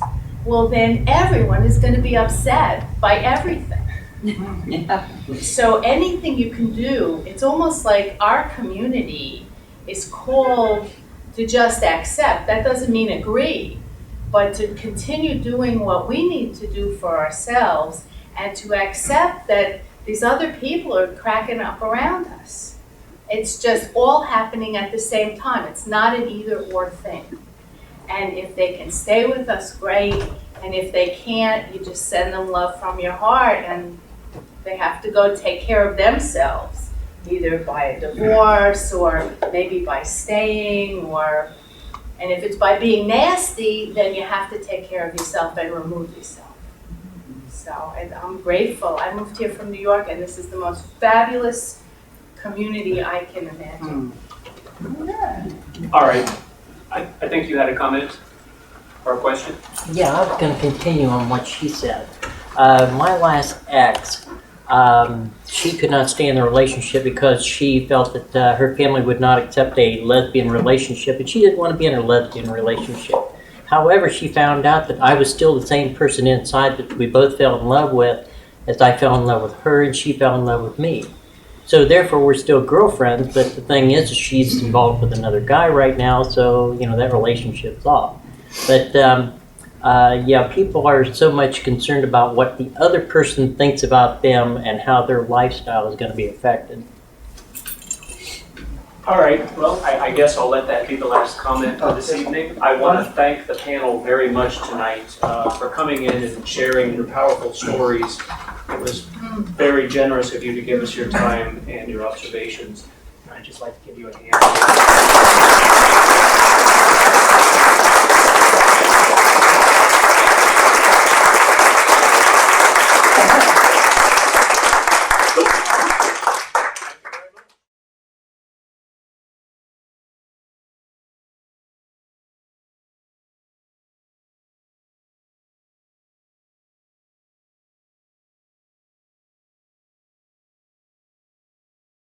well then everyone is going to be upset by everything. Yeah. So anything you can do, it's almost like our community is called to just accept. That doesn't mean agree, but to continue doing what we need to do for ourselves and to accept that these other people are cracking up around us. It's just all happening at the same time. It's not an either or thing. And if they can stay with us, great. And if they can't, you just send them love from your heart, and they have to go take care of themselves, either by a divorce or maybe by staying, and if it's by being nasty, then you have to take care of yourself and remove yourself. So, and I'm grateful. I moved here from New York, and this is the most fabulous community I can imagine. All right. I think you had a comment or a question? Yeah, I was going to continue on what she said. My last ex, she could not stay in the relationship because she felt that her family would not accept a lesbian relationship, and she didn't want to be in a lesbian relationship. However, she found out that I was still the same person inside that we both fell in love with, as I fell in love with her and she fell in love with me. So therefore, we're still girlfriends, but the thing is she's involved with another guy right now, so, you know, that relationship's off. But, yeah, people are so much concerned about what the other person thinks about them and how their lifestyle is going to be affected. All right, well, I guess I'll let that be the last comment for this evening. I want to thank the panel very much tonight for coming in and sharing your powerful stories. It was very generous of you to give us your time and your observations. I'd just like to give you a hand.